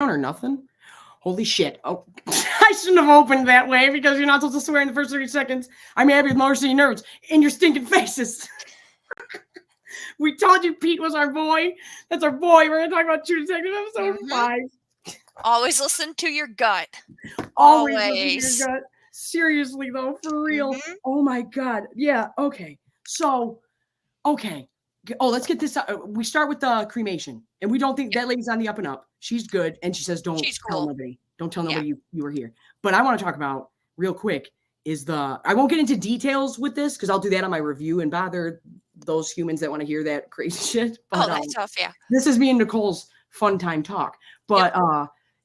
or nothing? Holy shit. Oh, I shouldn't have opened that way because you're not supposed to swear in the first 30 seconds. I'm happy with MotorCityNerds in your stinking faces. We told you Pete was our boy. That's our boy. We're going to talk about True Detective episode 5. Always listen to your gut. Always listen to your gut. Seriously, though, for real. Mm-hmm. Oh, my God. Yeah, okay. So, okay. Oh, let's get this out. We start with the cremation. And we don't think that lady's on the up and up. She's good. And she says, don't tell nobody. Don't tell nobody you were here. But I want to talk about, real quick, I won't get into details with this because I'll do that on my review and bother those humans that want to hear that crazy shit. But, that's tough, yeah. This is me and Nicole's fun time talk. But,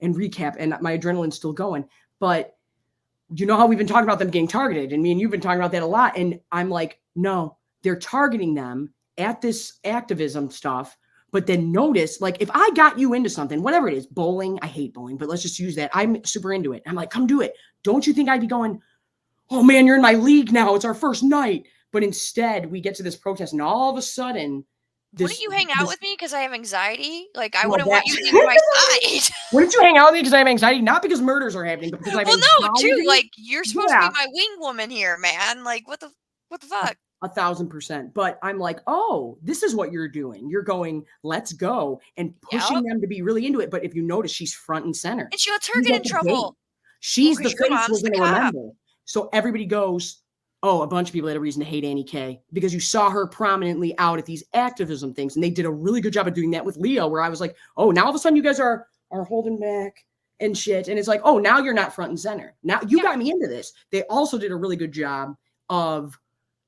and recap, and my adrenaline's still going. But you know how we've been talking about them getting targeted, and me and you've been talking about that a lot. And I'm like, no, they're targeting them at this activism stuff. But then notice, like, if I got you into something, whatever it is, bowling, I hate bowling, but let's just use that. I'm super into it. I'm like, come do it. Don't you think I'd be going, oh man, you're in my league now. It's our first night. But instead, we get to this protest, and all of a sudden, wouldn't you hang out with me because I have anxiety? Like, I wouldn't want you leaving my side. Wouldn't you hang out with me because I have anxiety? Not because murders are happening, but because I have anxiety. No, too. Like, you're supposed to be my wing woman here, man. Like, what the fuck? 1,000%. But I'm like, oh, this is what you're doing. You're going, let's go, and pushing them to be really into it. But if you notice, she's front and center. And she lets her get in trouble. She's the face we're going to remember. So everybody goes, oh, a bunch of people had a reason to hate Annie K because you saw her prominently out at these activism things. And they did a really good job of doing that with Leo, where I was like, oh, now all of a sudden you guys are holding back and shit. And it's like, oh, now you're not front and center. Now you got me into this. They also did a really good job of,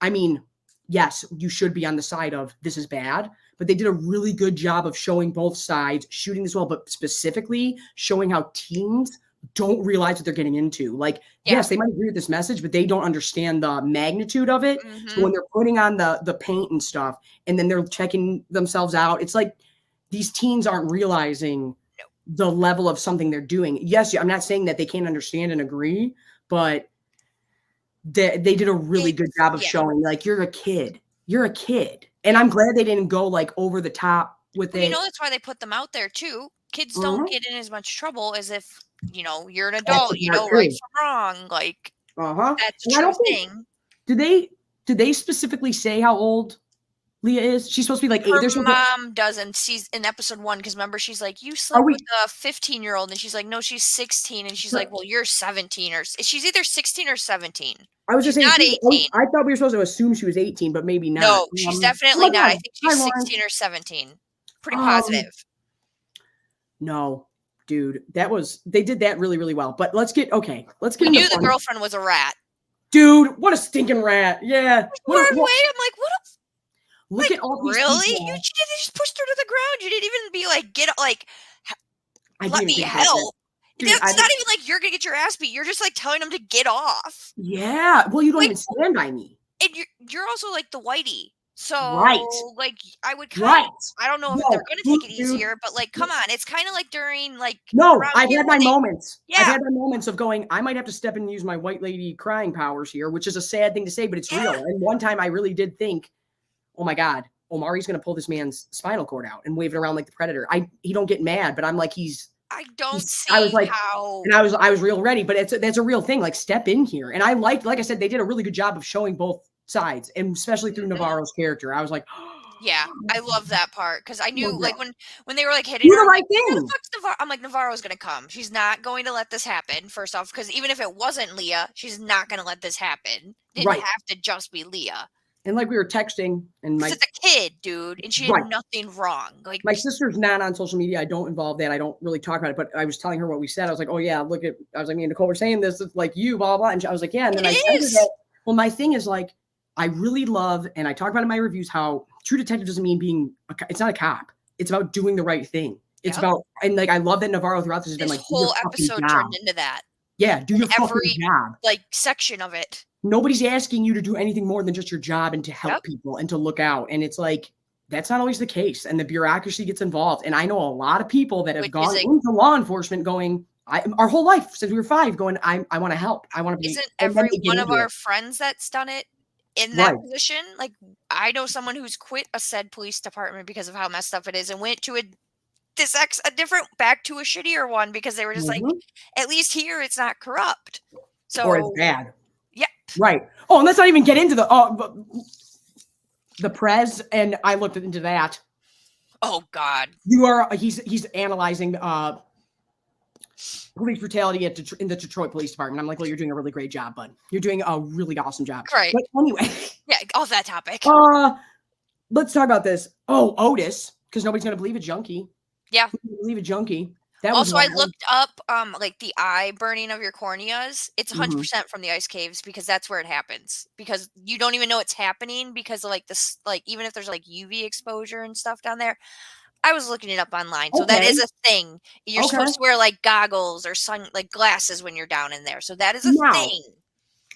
I mean, yes, you should be on the side of this is bad, but they did a really good job of showing both sides, shooting this well, but specifically showing how teens don't realize what they're getting into. Like, yes, they might agree with this message, but they don't understand the magnitude of it. Mm-hmm. So when they're putting on the paint and stuff, and then they're checking themselves out, it's like these teens aren't realizing the level of something they're doing. Yes, I'm not saying that they can't understand and agree, but they did a really good job of showing, like, you're a kid. You're a kid. And I'm glad they didn't go, like, over the top with it. You know, that's why they put them out there, too. Kids don't get in as much trouble as if, you know, you're an adult, you know, right from wrong. Like, that's a true thing. Did they specifically say how old Leah is? She's supposed to be like 8. Her mom doesn't. She's in episode 1 because remember, she's like, you slept with a 15-year-old, and she's like, no, she's 16, and she's like, well, you're 17, or she's either 16 or 17. I was just saying, not 18. I thought we were supposed to assume she was 18, but maybe not. No, she's definitely not. I think she's 16 or 17. Pretty positive. No, dude, they did that really, really well. But let's get We knew the girlfriend was a rat. Dude, what a stinking rat. Yeah. What I'm like, what a... Look at all these really? people. You just pushed her to the ground. You didn't even be like, let me help. Dude, it's not even like you're going to get your ass beat. You're just like telling them to get off. Yeah. Well, you don't even stand by me. And you're also like the whitey. So, like, I would I don't know if they're going to take it easier, but like, come on. It's kind of like during like. No, I've had my moments. Yeah. I've had my moments of going, I might have to step in and use my white lady crying powers here, which is a sad thing to say, but it's real. And one time I really did think, oh my God, Omari's going to pull this man's spinal cord out and wave it around like the Predator. He don't get mad, but I'm like, I don't see I was like, how. And I was real ready, but that's a real thing. Like, step in here. And I like I said, they did a really good job of showing both sides, and especially through Navarro's character. I was like, yeah, I love that part because I knew like when they were like hitting her, the right thing. I'm like, Navarro's gonna come. She's not going to let this happen. First off, because even if it wasn't Leah, she's not gonna let this happen. Didn't have to just be Leah. And like we were texting, and it's a kid, dude, and she did nothing wrong. Like, my sister's not on social media. I don't involve that. I don't really talk about it. But I was telling her what we said. I was like, oh yeah, I was like, me and Nicole were saying this. It's like you, blah blah. And I was like, yeah. And then I said that. Well, my thing is like, I really love, and I talk about in my reviews, how True Detective doesn't mean being. It's not a cop. It's about doing the right thing. It's about, and like I love that Navarro throughout this has been like, whole episode turned into that. Yeah, do your fucking job. Like section of it. Nobody's asking you to do anything more than just your job and to help people and to look out. And it's like, that's not always the case. And the bureaucracy gets involved. And I know a lot of people that have gone into law enforcement going, our whole life since we were 5 going, I want to help. I want to be. Isn't every one of our friends that's done it in that position? Like, I know someone who's quit a said police department because of how messed up it is and went to a a different back to a shittier one because they were just like, Mhm. at least here it's not corrupt. So Or it's bad. Yeah. Right. Oh, and let's not even get into the Prez, and I looked into that. Oh God. He's analyzing police brutality in the Detroit Police Department. I'm like, well, you're doing a really great job, bud. You're doing a really awesome job. Right. But anyway. Yeah, off that topic. Let's talk about this. Oh, Otis, because nobody's gonna believe a junkie. Yeah. Believe a junkie. Also, I looked up like the eye burning of your corneas. It's 100% Mhm. from the ice caves because that's where it happens. Because you don't even know it's happening because of like this, like even if there's like UV exposure and stuff down there. I was looking it up online, so that is a thing. You're supposed to wear like goggles or like glasses when you're down in there. So that is a thing.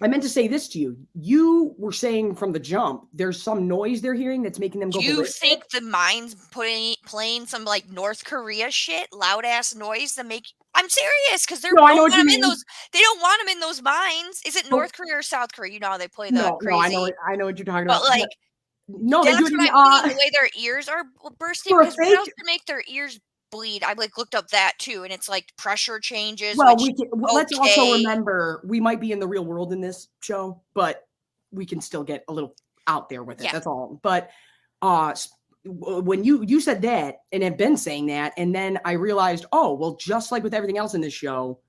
I meant to say this to you. You were saying from the jump, there's some noise they're hearing that's making them go ballistic. Do you think the mine's playing some like North Korea shit, loud ass noise to make? I'm serious because they don't want them in those. They don't want them in those mines. Is it North Korea or South Korea? You know how they play the crazy. No, I know what you're talking about. But like, no, that's they do it what I mean. The way their ears are bursting because what else to make their ears bleed? I like looked up that too, and it's like pressure changes. Well, let's also remember we might be in the real world in this show, but we can still get a little out there with it. Yeah. That's all. But when you said that and have been saying that, and then I realized, oh, well, just like with everything else in this show,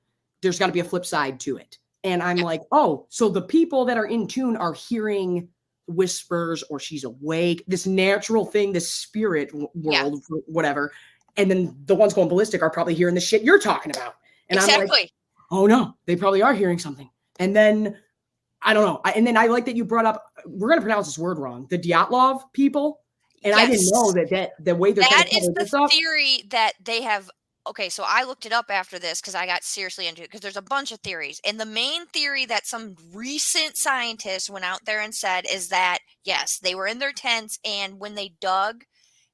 there's got to be a flip side to it. And I'm like, oh, so the people that are in tune are hearing whispers or she's awake, this natural thing, this spirit world, whatever. And then the ones going ballistic are probably hearing the shit you're talking about. And I'm like, oh no, they probably are hearing something. And then I don't know. And then I like that you brought up, we're going to pronounce this word wrong, the Dyatlov people. And I didn't know that the way they're that is the theory that they have. Okay, so I looked it up after this because I got seriously into it because there's a bunch of theories. And the main theory that some recent scientists went out there and said is that, yes, they were in their tents and when they dug,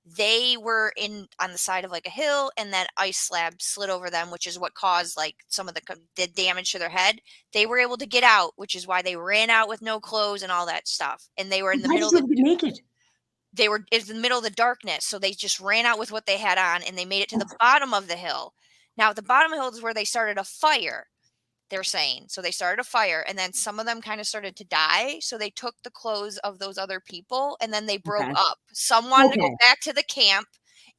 they were on the side of like a hill and that ice slab slid over them, which is what caused like some of the damage to their head. They were able to get out, which is why they ran out with no clothes and all that stuff. And they were in the middle of the naked. It was in the middle of the darkness. So they just ran out with what they had on and they made it to the bottom of the hill. Now at the bottom of the hill is where they started a fire. They're saying. So they started a fire and then some of them kind of started to die. So they took the clothes of those other people and then they broke up. Some wanted to go back to the camp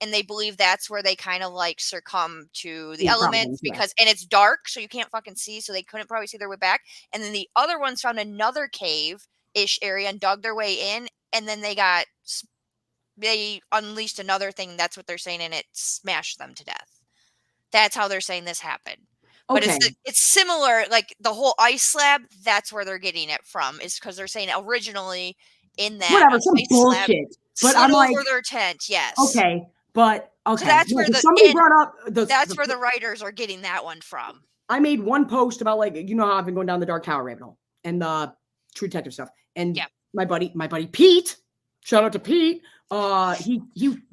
and they believe that's where they kind of like succumb to the elements because, and it's dark. So you can't fucking see. So they couldn't probably see their way back. And then the other ones found another cave-ish area and dug their way in. And then they unleashed another thing. That's what they're saying. And it smashed them to death. That's how they're saying this happened. But it's similar, like the whole ice slab, that's where they're getting it from, is because they're saying originally in that some bullshit. But I'm like, over their tent, yes. Okay, but okay. So that's where somebody brought up that's where the writers are getting that one from. I made one post about like, you know how I've been going down the Dark Tower rabbit hole and the True Detective stuff. And my buddy Pete, shout out to Pete. He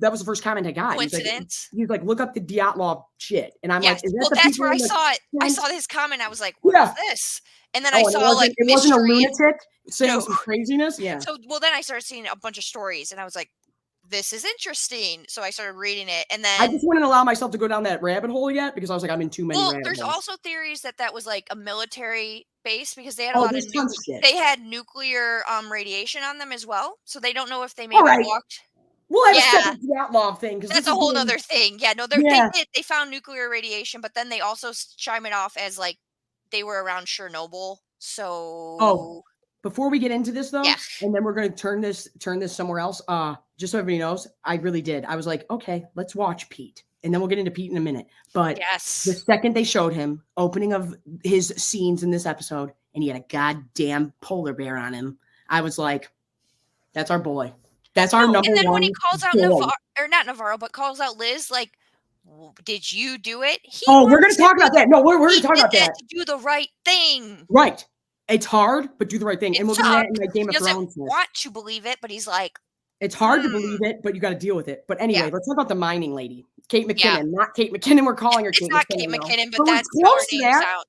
that was the first comment I got. Coincidence. He's like, look up the Dyatlov shit. And I'm like, is that that's where I saw it. I saw his comment. I was like, what is this? And then I saw like it wasn't a lunatic saying some craziness. Yeah. So then I started seeing a bunch of stories and I was like, this is interesting. So I started reading it and then I just wouldn't allow myself to go down that rabbit hole yet because I was like, I'm in too many rabbit there's holes. also theories that was like a military base because they had a lot of they had nuclear radiation on them as well. So they don't know if they maybe walked. We'll have a separate Dyatlov thing because that's a whole other thing. Yeah, no, they found nuclear radiation, but then they also chime it off as like they were around Chernobyl. So before we get into this though, and then we're going to turn this somewhere else. Just so everybody knows, I really did. I was like, okay, let's watch Pete, and then we'll get into Pete in a minute. But the second they showed him opening of his scenes in this episode, and he had a goddamn polar bear on him, I was like, that's our boy. That's our number one. And then when he calls out Navarro, or not Navarro, but calls out Liz, like, did you do it? We're going to talk about that. No, we're going to talk about that. To do the right thing. Right. It's hard, but do the right thing. And we'll do that in like Game of Thrones. He doesn't want to believe it, but he's like, it's hard to believe it, but you got to deal with it. But anyway, let's talk about the mining lady, Kate McKinnon, not Kate McKinnon. We're calling her Kate McKinnon. It's not Kate McKinnon, but that's how her name sounds.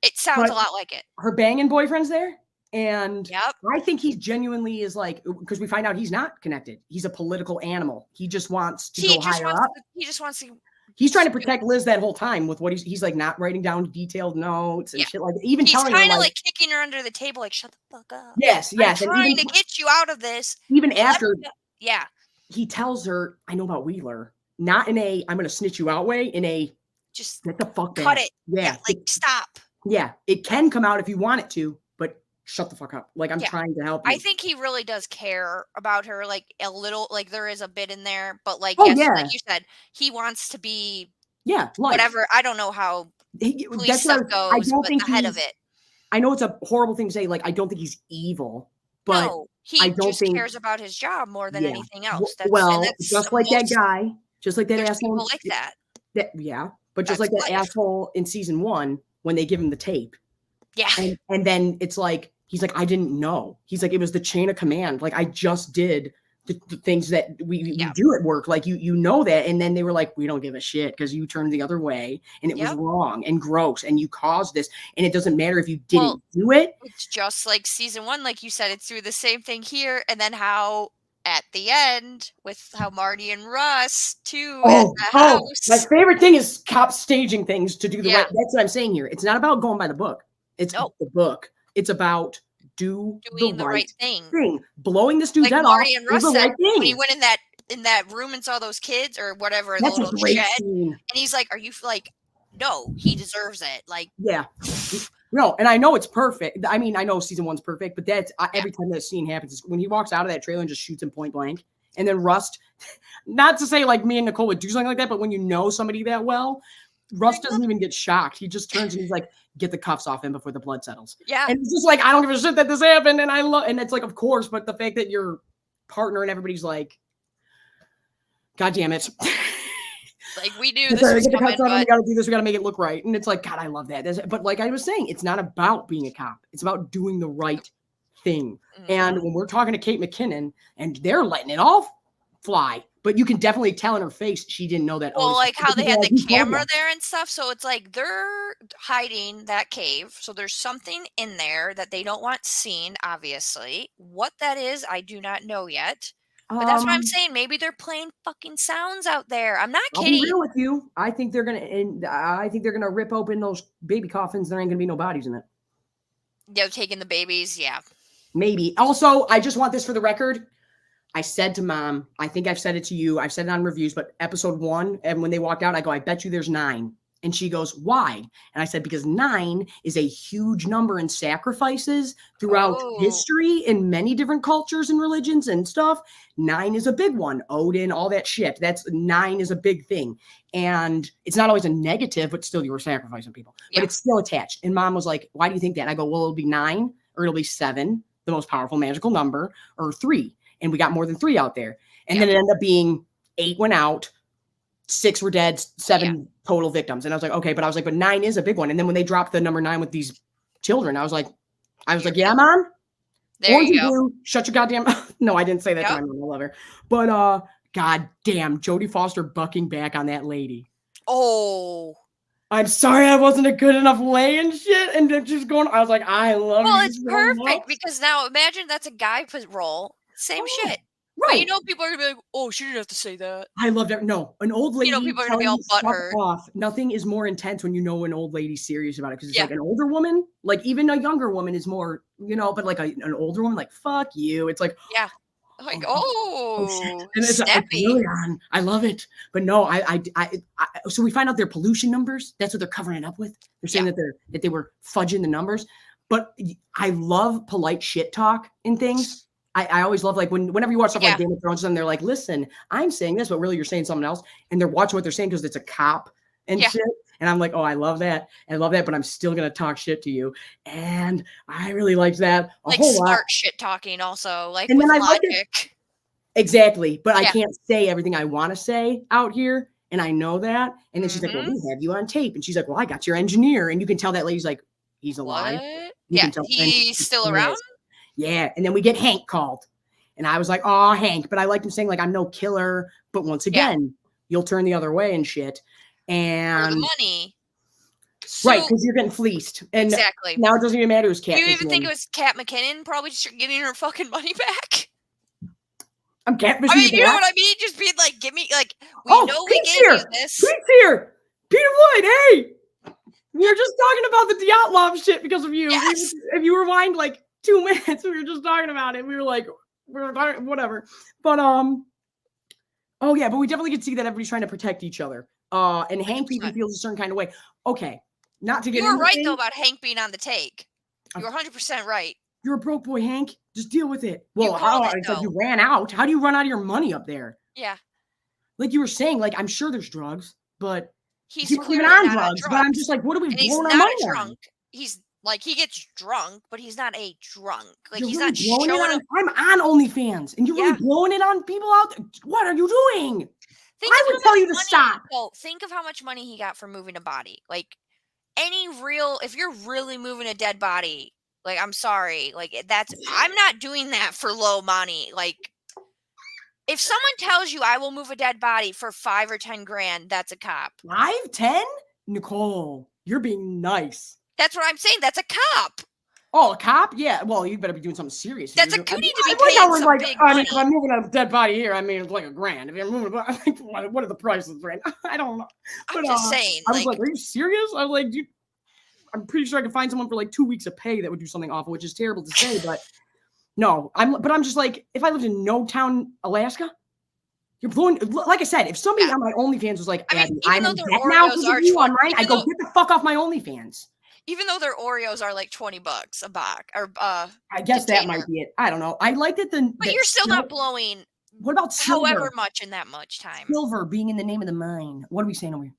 It sounds a lot like it. Her banging boyfriend's there. And I think he genuinely is like, because we find out he's not connected. He's a political animal. He just wants to go higher up. He just wants to He's trying to protect Liz that whole time with what he's like not writing down detailed notes and shit like that. Even he's telling her like kicking her under the table, like, shut the fuck up. Yes. I'm trying to get you out of this. Even after he tells her, I know about Wheeler, not in a I'm gonna snitch you out way, in a just get the fuck cut back. it. Yeah, like stop. Yeah, it can come out if you want it to, but shut the fuck up. Like I'm trying to help you. I think he really does care about her, like a little. Like there is a bit in there, but like like you said, he wants to be whatever. I don't know how police stuff goes, I don't but think the head of it. I know it's a horrible thing to say. Like I don't think he's evil, but no, he just cares about his job more than anything else. That's just like that guy, just like that asshole. People like that. But just like that asshole in season 1 when they give him the tape. Yeah. And then it's like, he's like, I didn't know. He's like, it was the chain of command. Like I just did the things that we do at work. Like you know that. And then they were like, we don't give a shit because you turned the other way and it was wrong and gross and you caused this. And it doesn't matter if you didn't do it. It's just like season 1, like you said, it's through the same thing here. And then how at the end with how Marty and Russ too at the house. My favorite thing is cops staging things to do the right. That's what I'm saying here. It's not about going by the book. It's the book. It's about doing the right thing. Blowing this dude's head off. Marty and Russ said when he went in that room and saw those kids or whatever, that's the little a great shed, scene. and he's like, "Are you like, no, he deserves it." Like, no, and I know it's perfect. I mean, I know season 1's perfect, but that's every time that scene happens, when he walks out of that trailer and just shoots him point blank, and then Rust. Not to say like me and Nicole would do something like that, but when you know somebody that well. Russ doesn't even get shocked. He just turns and he's like, get the cuffs off him before the blood settles. Yeah. And it's just like, I don't give a shit that this happened. And it's like, of course, but the fact that your partner and everybody's like, God damn it. Like we knew this was coming, we gotta do this. We gotta make it look right. And it's like, God, I love that. But like I was saying, it's not about being a cop. It's about doing the right thing. Mm-hmm. And when we're talking to Kate McKinnon and they're letting it all fly, but you can definitely tell in her face she didn't know that. Well, like how they had the camera there and stuff. So it's like they're hiding that cave. So there's something in there that they don't want seen, obviously. What that is, I do not know yet. But that's what I'm saying. Maybe they're playing fucking sounds out there. I'm not kidding. I'll be real with you. I think they're gonna rip open those baby coffins. There ain't gonna be no bodies in it. Yeah, taking the babies. Yeah. Maybe. Also, I just want this for the record. I said to Mom, I think I've said it to you. I've said it on reviews, but episode 1, and when they walked out, I go, I bet you there's 9. And she goes, why? And I said, because 9 is a huge number in sacrifices throughout history in many different cultures and religions and stuff. 9 is a big one. Odin, all that shit. 9 is a big thing. And it's not always a negative, but still you were sacrificing people. But it's still attached. And Mom was like, why do you think that? And I go, well, it'll be 9 or it'll be 7, the most powerful magical number, or 3. And we got more than 3 out there. And then it ended up being 8 went out, 6 were dead, 7 total victims. And I was like, okay, but 9 is a big one. And then when they dropped the number 9 with these children, I was like, yeah, Mom. There you go. Shut your goddamn. No, I didn't say that to my mom. I love her. But God damn, Jodie Foster bucking back on that lady. Oh. I'm sorry I wasn't a good enough lay and shit. And then just going, I was like, I love you. Well, it's perfect because now imagine that's a guy role. Same shit. Right. But you know, people are going to be like, oh, she didn't have to say that. I love that. No, an old lady. You know, people are going to be all butthurt. Off. Nothing is more intense when you know an old lady's serious about it. Because it's like an older woman, like even a younger woman is more, but like an older woman, like, fuck you. It's like, like, and it's really on. I love it. But no, so we find out their pollution numbers. That's what they're covering it up with. They're saying that they were fudging the numbers. But I love polite shit talk in things. I always love like whenever you watch stuff like Game of Thrones and they're like, listen, I'm saying this, but really you're saying something else. And they're watching what they're saying because it's a cop and shit. And I'm like, oh, I love that. I love that, but I'm still going to talk shit to you. And I really liked that a whole lot. Smart shit talking also, like and with then logic. Exactly. But I can't say everything I want to say out here. And I know that. And then she's like, well, we have you on tape. And she's like, well, I got your engineer. And you can tell that lady's like, he's alive. He's still around. Yeah. And then we get Hank called. And I was like, oh, Hank. But I liked him saying, like, I'm no killer. But once again, you'll turn the other way and shit. And for the money. Right, because you're getting fleeced. And now it doesn't even matter who's Cat. Do you even think it was Kat McKinnon probably just getting her fucking money back? I'm catfishing I mean, you you know back. what I mean? Just being like, give me, like, we know we Pete's gave here. you this. Pete's here. Peter Floyd, hey. We were just talking about the Dyatlov shit because of you. Yes. If you rewind like 2 minutes, we were just talking about it. We were like, talking, whatever. But oh yeah, but we definitely could see that everybody's trying to protect each other. And Hank even 100%. feels a certain kind of way. Okay, not to get You were into right things. though about Hank being on the take. You were 100% right. You're a broke boy, Hank. Just deal with it. Well, it's like you ran out. How do you run out of your money up there? Yeah. Like you were saying, like I'm sure there's drugs, but he's people clearly even on not drugs. But I'm just like, what are we and he's blowing our not money a on? drunk. He's like, he gets drunk, but he's not a drunk. Like, You're he's really not blowing showing it up. on, I'm on OnlyFans, and you're really blowing it on people out there. What are you doing? I would tell you to stop. So think of how much money he got for moving a body. Like, if you're really moving a dead body, like, I'm sorry, like, I'm not doing that for low money. Like, if someone tells you I will move a dead body for 5 or 10 grand, that's a cop. 5, 10? Nicole, you're being nice. That's what I'm saying. That's a cop. Oh, a cop? Yeah. Well, you better be doing something serious. You need to be paying some big money. I mean, if I'm moving a dead body here, I mean, it's like $1,000. If you're moving, what are the prices right now? I don't know. I'm just saying. I was like, are you serious? I was like, I'm pretty sure I could find someone for like 2 weeks of pay that would do something awful, which is terrible to say, but no. I'm just like, if I lived in No Town, Alaska, you're blowing. Like I said, if somebody on my OnlyFans was like, I mean, I'm in debt now because of you on mine, I go get the fuck off my OnlyFans. Even though their Oreos are like $20 a box, or I guess that might be it. I don't know. I like that but you're still not blowing. What about silver? However much in that much time. Silver being in the name of the mine. What are we saying over here?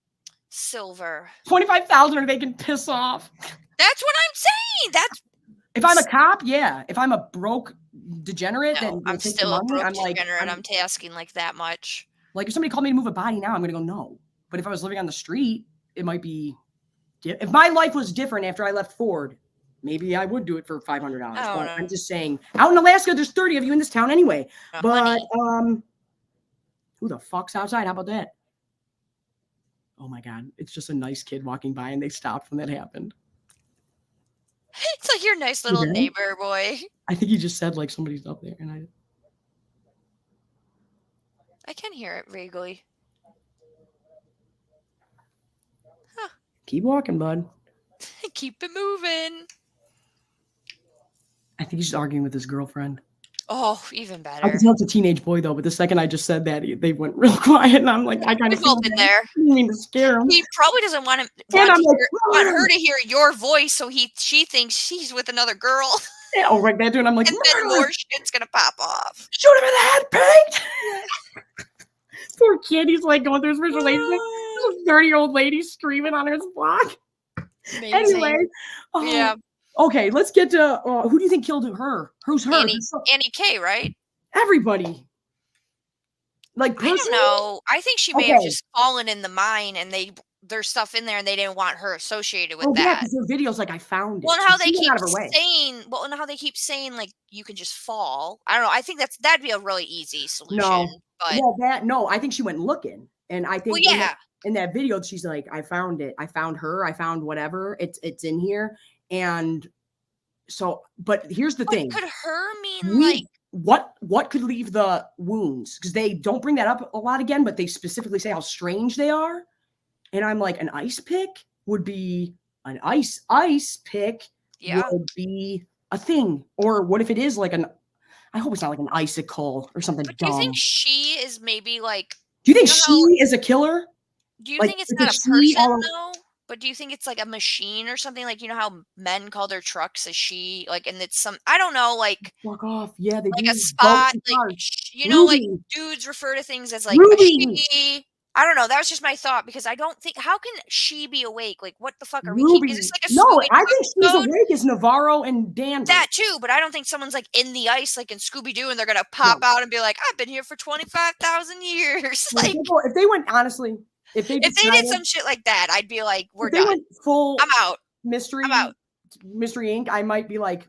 Silver. 25,000, or they can piss off. That's what I'm saying. That's if I'm a cop, yeah. If I'm a broke degenerate, then I'm still a broke degenerate. I'm asking like that much. Like if somebody called me to move a body now, I'm gonna go no. But if I was living on the street, it might be. If my life was different after I left Ford, maybe I would do it for $500. I'm just saying, out in Alaska, there's 30 of you in this town anyway. But who the fuck's outside? How about that? Oh my God, it's just a nice kid walking by, and they stopped when that happened. It's like your nice little neighbor boy. I think he just said like somebody's up there, and I can hear it vaguely. Keep walking, bud. Keep it moving. I think he's just arguing with his girlfriend. Oh, even better. I can tell it's a teenage boy though, but the second I just said that, they went real quiet, and I'm like, I kind of been there. I didn't mean to scare him. He probably doesn't want her to hear your voice, so she thinks she's with another girl. Yeah, oh, right that dude. I'm like, and then more shit's gonna pop off. Shoot him in the head, Pete. Poor kid, he's like going through his first relationship. There's a 30-year-old lady screaming on his block. Amazing. Anyway, yeah. Okay, let's get to who do you think killed her? Who's her? Annie K, right? Everybody. Like personally? I don't know. I think she may have just fallen in the mine, and there's stuff in there, and they didn't want her associated with that. Yeah, because their videos like I found it. Well, and how they keep saying like you can just fall. I don't know. I think that'd be a really easy solution. No, I think she went looking, and I think in that video she's like, I found it. I found her. I found whatever. It's in here. And so, but here's the thing. Could her mean like what could leave the wounds? Because they don't bring that up a lot again, but they specifically say how strange they are. And I'm like, an ice pick would be an ice pick would be a thing. Or what if it is like I hope it's not like an icicle or something dumb. Do you think she is maybe like? Do you think she is a killer? Do you think it's not a person though? But do you think it's like a machine or something? Like, you know how men call their trucks a she, like, and it's I don't know, like, fuck off. Yeah, they like a spot, like, you know, like dudes refer to things as like a she. I don't know. That was just my thought, because I don't think, how can she be awake? Like, what the fuck are we? Is this like a no, I think she's awake as Navarro and Dan. That too, but I don't think someone's like in the ice, like in Scooby Doo, and they're gonna pop out and be like, I've been here for 25,000 years. Like, if they went honestly. If they did some shit like that, I'd be like, we're done. They went full I'm out. Mystery. I'm out. Mystery Inc. I might be like,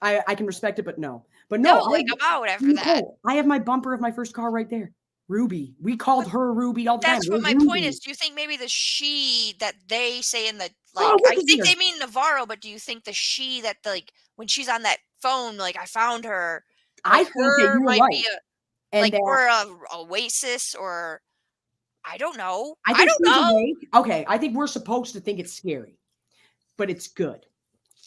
I can respect it, but no. But no, like I'm out after that. I have my bumper of my first car right there. Ruby. We called her Ruby all the time. That's what my point is. Do you think maybe the she that they say in the I think they mean Navarro, but do you think the she that like when she's on that phone, like I found her? I think that you're right. And like that, or a oasis, or I don't know. I I think don't she's know. awake. Okay, I think we're supposed to think it's scary, but it's good.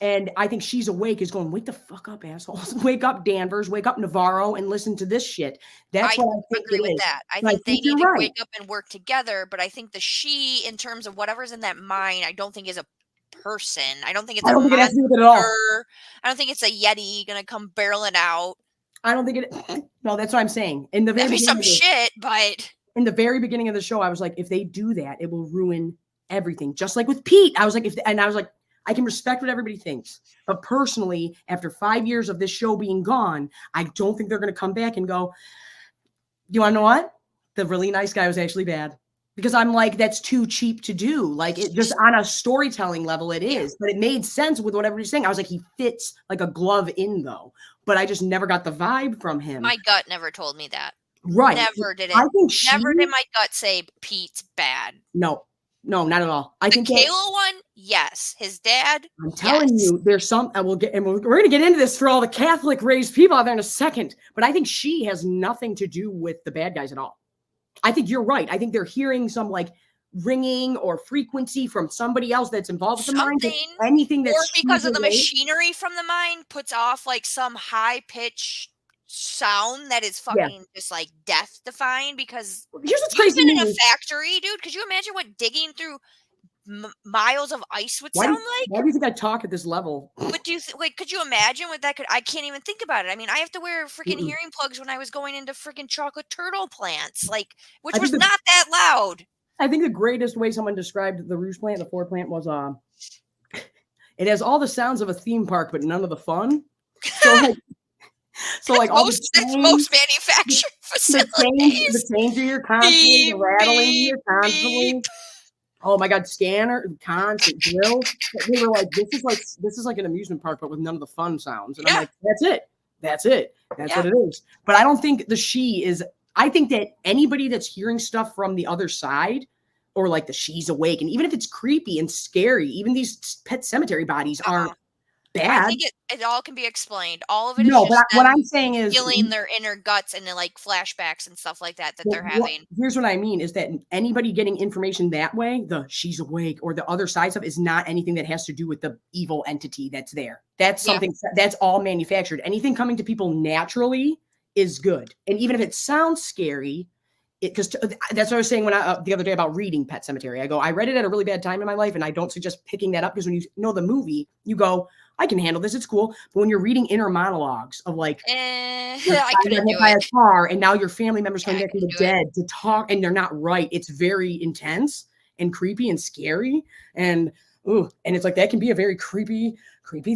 And I think she's awake is going, wake the fuck up, assholes. Wake up, Danvers. Wake up, Navarro, and listen to this shit. That's I what I think agree it with is. that. I And think they you're need to right. wake up and work together, but I think the she, in terms of whatever's in that mind, I don't think is a person. I don't think it's I a don't think it has to do with it at all. monster. I don't think it's a Yeti gonna come barreling out. I don't think it. No, that's what I'm saying. In the very That'd be some beginning, shit, but in the very beginning of the show, I was like, if they do that, it will ruin everything. Just like with Pete, I was like, and I was like, I can respect what everybody thinks, but personally, after 5 years of this show being gone, I don't think they're going to come back and go, you want to know what? The really nice guy was actually bad. Because I'm like, that's too cheap to do. Like, it just on a storytelling level, it is. But it made sense with what everybody's saying. I was like, he fits like a glove in, though. But I just never got the vibe from him. my gut never told me that. Right. Never did it. I think Never did my gut say Pete's bad. No, not at all. I think Kayla one, yes. His dad, I'm telling you, there's some, and we're going to get into this for all the Catholic raised people out there in a second, but I think she has nothing to do with the bad guys at all. I think you're right. I think they're hearing some like ringing or frequency from somebody else that's involved with the mind. Anything that's, or because of the machinery from the mind puts off like some high pitched sound that is fucking just like death defying. Because here's what's crazy in a factory, dude. Could you imagine what digging through miles of ice would sound like? Why do you think I talk at this level? But do you wait? Could you imagine what that could? I can't even think about it. I mean, I have to wear freaking hearing plugs when I was going into freaking chocolate turtle plants, like, which was not that loud. I think the greatest way someone described the Rouge plant, the Ford plant, was it has all the sounds of a theme park, but none of the fun. So like, most manufacturing facilities. The chains are your constantly, the rattling you're constantly. Oh my God, scanner, constant drills. We were like, this is like an amusement park, but with none of the fun sounds. And I'm like, that's it. That's what it is. But I don't think the she is. I think that anybody that's hearing stuff from the other side, or like the she's awake, and even if it's creepy and scary, even these pet cemetery bodies aren't bad. I think it all can be explained. All of it is just but what I'm saying is feeling their inner guts and like flashbacks and stuff like that they're having. Here's what I mean is that anybody getting information that way, the she's awake or the other side stuff, is not anything that has to do with the evil entity that's there. That's something that's all manufactured. Anything coming to people naturally is good. And even if it sounds scary, because that's what I was saying when the other day about reading Pet Sematary. I read it at a really bad time in my life, and I don't suggest picking that up, because when you know the movie, you go, I can handle this. It's cool. But when you're reading inner monologues of like, I couldn't do by it. a car, and now your family members coming back from the dead to talk, and they're not right. It's very intense and creepy and scary, and it's like that can be a very creepy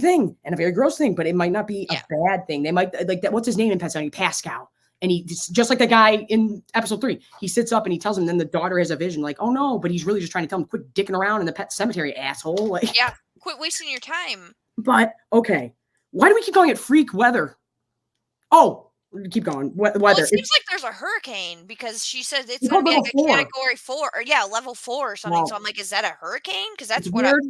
thing and a very gross thing, but it might not be a bad thing. They might like that. What's his name in Pet Sematary? Pascal. And he just like the guy in episode 3, he sits up and he tells him, then the daughter has a vision like, oh no, but he's really just trying to tell him, quit dicking around in the pet cemetery, asshole. Like, quit wasting your time. But okay, why do we keep calling it freak weather? Oh, keep going. Weather. Well, it seems like there's a hurricane, because she said it's going to be like a category 4 or level 4 or something. Wow. So I'm like, is that a hurricane? Because that's weird.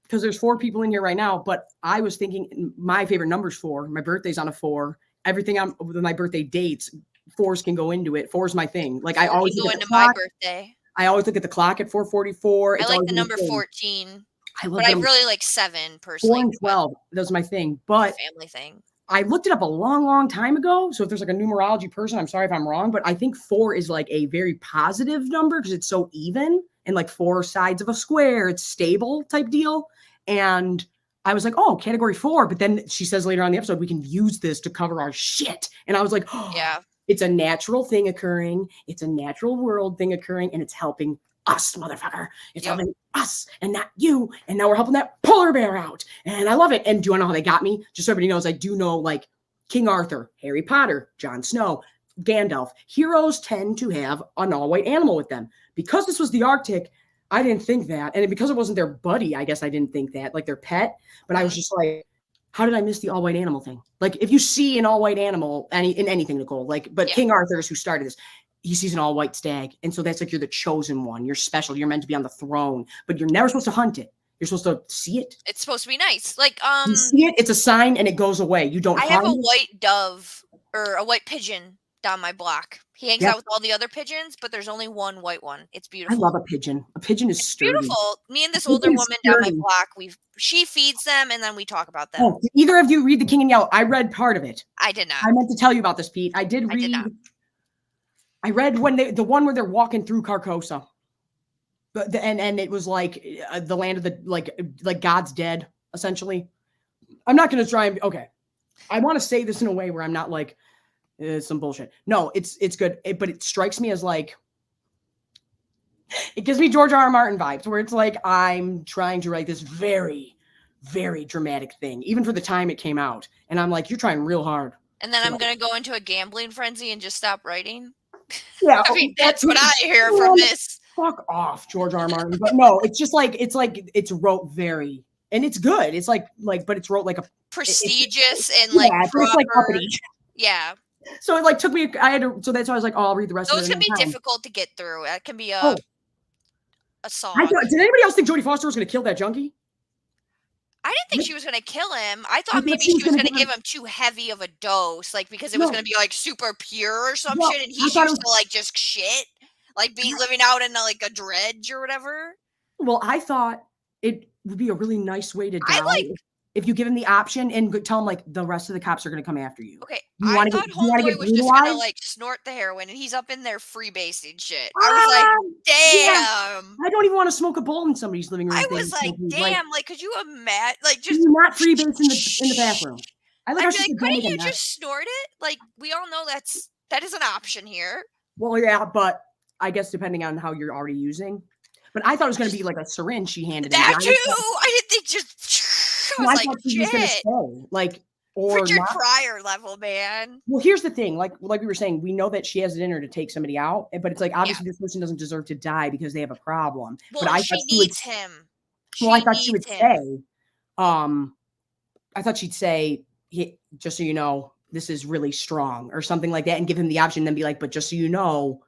Because there's 4 people in here right now, but I was thinking my favorite number's 4. My birthday's on a 4. Everything with my birthday dates, 4s can go into it. 4 is my thing. Like I always go into my birthday. I always look at the clock at 4:44. I like the number 14. I really like 7 personally. 4 and 12. That's my thing. But family thing. I looked it up a long, long time ago. So if there's like a numerology person, I'm sorry if I'm wrong, but I think 4 is like a very positive number because it's so even and like 4 sides of a square. It's stable type deal. And I was like, oh, category 4. But then she says later on in the episode, we can use this to cover our shit. And I was like, oh, yeah, it's a natural thing occurring. It's a natural world thing occurring. And it's helping us, motherfucker. It's helping us and not you. And now we're helping that polar bear out. And I love it. And do you want to know how they got me? Just so everybody knows, I do know like King Arthur, Harry Potter, Jon Snow, Gandalf. Heroes tend to have an all-white animal with them. Because this was the Arctic, I didn't think that. And because it wasn't their buddy, I guess I didn't think that, like their pet. But I was just like, how did I miss the all-white animal thing? Like if you see an all-white animal in anything, Nicole, like, but King Arthur is who started this. He sees an all-white stag. And so that's like, you're the chosen one. You're special. You're meant to be on the throne, but you're never supposed to hunt it. You're supposed to see it. It's supposed to be nice. Like, you see it, it's a sign and it goes away. You don't I have a white dove or a white pigeon down my block. He hangs out with all the other pigeons, but there's only one white one. It's beautiful. I love a pigeon. A pigeon is sturdy. Beautiful. Me and this older woman down my block, she feeds them and then we talk about them. Oh, did either of you read The King in Yellow? I read part of it. I did not. I meant to tell you about this, Pete. I did read. I read when the one where they're walking through Carcosa. And it was like the land of the like God's dead, essentially. I'm not going to try and okay. I want to say this in a way where I'm not like some bullshit. No, it's good, but it strikes me as like it gives me George R. R. Martin vibes, where it's like I'm trying to write this very, very dramatic thing, even for the time it came out, and I'm like, you're trying real hard. And then I'm going to go into a gambling frenzy and just stop writing. Yeah, I mean that's what I hear from this. Fuck off, George R. R. Martin. But no, it's just like it's wrote very, and it's good. It's like, but it's wrote like a prestigious and like proper. It's like uppity. Yeah. So it like took me. I had to. So that's why I was like, oh, I'll read the rest. Those of it. Those can be difficult to get through. That can be a song. Did anybody else think Jodie Foster was going to kill that junkie? I didn't think she was going to kill him. I thought maybe she was going to give him too heavy of a dose, like because it was going to be like super pure or some shit, and he's used to like just shit. Like living out in like a dredge or whatever. Well, I thought it would be a really nice way to die if you give him the option and tell him like the rest of the cops are going to come after you. Okay, I thought Homeboy was just going to like snort the heroin and he's up in there freebasing shit. I was like, damn. Yeah. I don't even want to smoke a bowl in somebody's living room. I was like, damn. Like, could you imagine? Like, just not freebase in the bathroom. I'd be like, couldn't you just snort it? Like, we all know that is an option here. Well, yeah, but I guess depending on how you're already using. But I thought it was going to be like a syringe she handed me. That too. I didn't think just. I was like, shit. Like, or Richard Pryor level, man. Well, here's the thing. Like we were saying, we know that she has it in her to take somebody out, but it's like obviously this person doesn't deserve to die because they have a problem. Well, but she needs him. Well, I thought she would say, I thought she'd say, just so you know, this is really strong or something like that, and give him the option, then be like, but just so you know,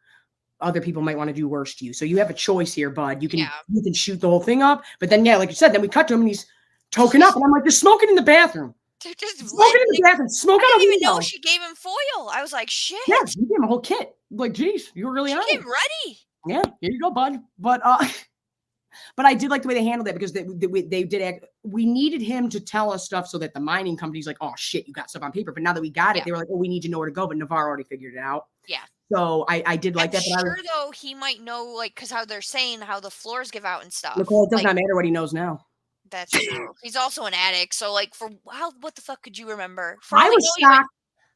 other people might want to do worse to you. So you have a choice here, bud. You can shoot the whole thing up. But then, like you said, then we cut to him and he's token up. And I'm like, just smoking in the bathroom. Just smoking in the bathroom. Smoke out of the window. I didn't even know she gave him foil. I was like, shit. Yeah, you gave him a whole kit. Like, geez, you were really on it. Get ready. Yeah, here you go, bud. But I did like the way they handled it because they did act. We needed him to tell us stuff so that the mining company's like, oh shit, you got stuff on paper. But now that we got it, they were like, oh, we need to know where to go. But Navarro already figured it out. Yeah. So I did like that. But sure, though, he might know, like, because how they're saying how the floors give out and stuff. Nicole, it does not matter what he knows now. That's true. He's also an addict. So, like, what the fuck could you remember? I was shocked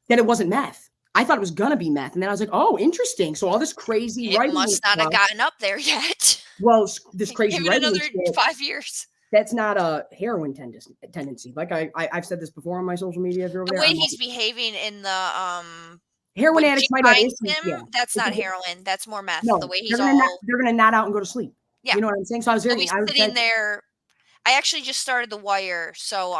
that it wasn't meth. I thought it was going to be meth. And then I was like, oh, interesting. So all this crazy writing. It must not have gotten up there yet. Well, this crazy writing. Give it another 5 years. That's not a heroin tendency. Like I've said this before on my social media. The way he's behaving in the heroin addicts might have issues. That's not heroin. That's more meth. No, the way he's they're gonna nod out and go to sleep. Yeah, you know what I'm saying. So I was sitting there. I actually just started The Wire, so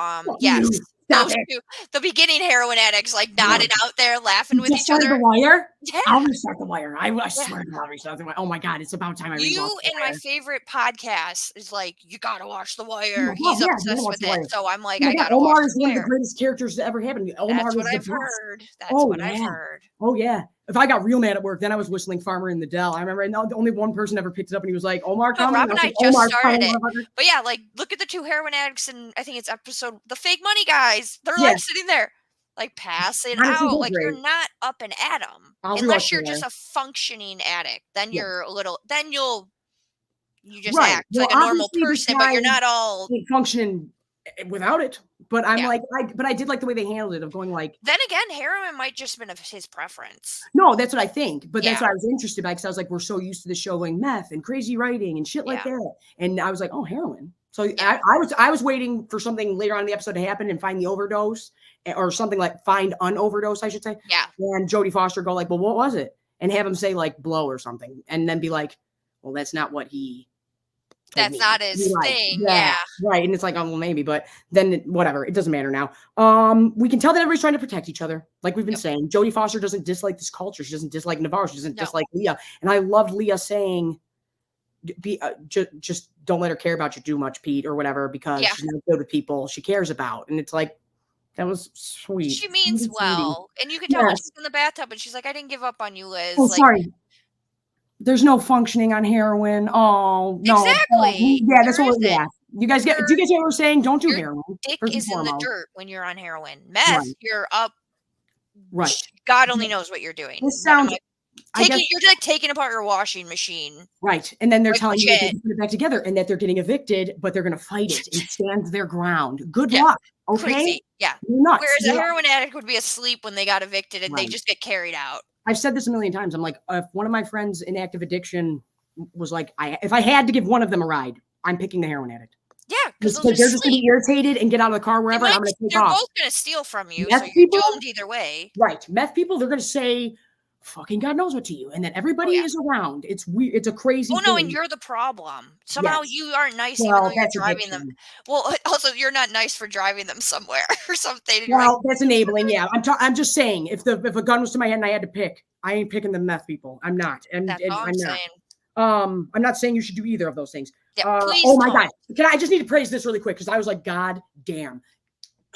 yes. Those two, the beginning heroin addicts, like nodding out there, laughing with each other. The Wire? Yeah. I'll restart The Wire. I swear to God, I'll restart The Wire. Oh my God, it's about time I rewatch The Wire. You and my favorite podcast is like, you gotta watch The Wire. He's obsessed with it. So I'm like, I gotta watch Omar is one of the greatest characters to ever happen. That's what I've heard. That's what I've heard. Oh yeah. If I got real mad at work, then I was whistling Farmer in the Dell. I remember only one person ever picked it up and he was like, Omar coming. Rob and I just started it. But yeah, like look at the two heroin addicts and I think it's episode the fake money guys. They're like sitting there, like passing out. Like you're not up and at them. Unless you're just a functioning addict. Then you're a little you just act like a normal person, but you're not all functioning without it. But I'm like, I did like the way they handled it of going like. Then again, heroin might just been of his preference. No, that's what I think. But that's what I was interested by because I was like, we're so used to the show going meth and crazy writing and shit like that. And I was like, oh, heroin. So I was waiting for something later on in the episode to happen and find the overdose or something like find an overdose, I should say. Yeah. And Jodie Foster go like, well, what was it? And have him say like blow or something. And then be like, well, that's not what he. That's not his thing. Yeah. Right. And it's like, oh, well, maybe, but then whatever. It doesn't matter now. We can tell that everybody's trying to protect each other. Like we've been saying, Jodie Foster doesn't dislike this culture. She doesn't dislike Navarro. She doesn't dislike Leah. And I loved Leah saying, just don't let her care about you too much, Pete, or whatever, because she's not good with people she cares about. And it's like, That was sweet. She means well. And you can tell when she's in the bathtub and she's like, I didn't give up on you, Liz. Oh, like, sorry. There's no functioning on heroin. Oh, no. Exactly. Yeah, that's what, yeah. Do you guys get what we're saying? Don't do heroin. Dick is in the dirt when you're on heroin. Meth, Right. you're up. Right. God only knows what you're doing. This sounds... you're like taking apart your washing machine. Right. And then they're telling you to put it back together and that they're getting evicted, but they're going to fight it and stand their ground. Good luck. Okay. Crazy. Yeah. Nuts. Whereas a heroin addict would be asleep when they got evicted and they just get carried out. I've said this a million times. I'm like, if one of my friends in active addiction was like, if I had to give one of them a ride, I'm picking the heroin addict. Yeah, because they're just going to be irritated and get out of the car wherever. I'm going to take off. They're both going to steal from you, Meth so you're people, doomed either way. Right. Meth people, they're going to say, fucking God knows what to you. And then everybody is around. It's weird. It's a crazy thing. No, and you're the problem. Somehow you aren't nice even though you're driving them. Well, also, you're not nice for driving them somewhere or something. Well, that's enabling. Yeah. I'm just saying, if a gun was to my head and I had to pick, I ain't picking the meth people. I'm not. And I'm not. I'm not saying you should do either of those things. Yeah, please oh my God. I just need to praise this really quick because I was like, God damn.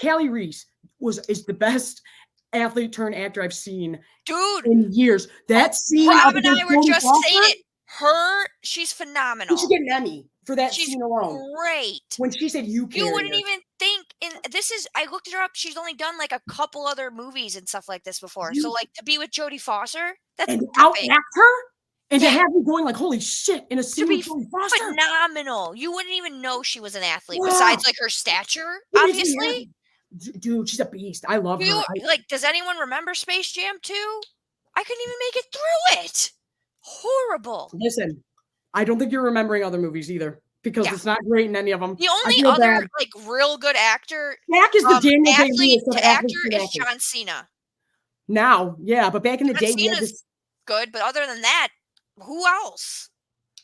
Callie Reese is the best athlete turned actor I've seen in years. That scene. Rob and I were just saying it. She's phenomenal. She should get an Emmy for that scene alone. Great. When she said you wouldn't even think, and I looked her up. She's only done like a couple other movies and stuff like this before. So like to be with Jodie Foster, that's and out-act her. And to have me going like, holy shit, in a scene with Jodie Foster. Phenomenal. You wouldn't even know she was an athlete besides like her stature, obviously. Dude, she's a beast. I love her. Does anyone remember Space Jam 2? I couldn't even make it through it. Horrible. Listen, I don't think you're remembering other movies either because it's not great in any of them. The only other real good actor is the Daniel athlete to actor is John Cena. Now, yeah, but back in the day, Cena's good, but other than that, who else?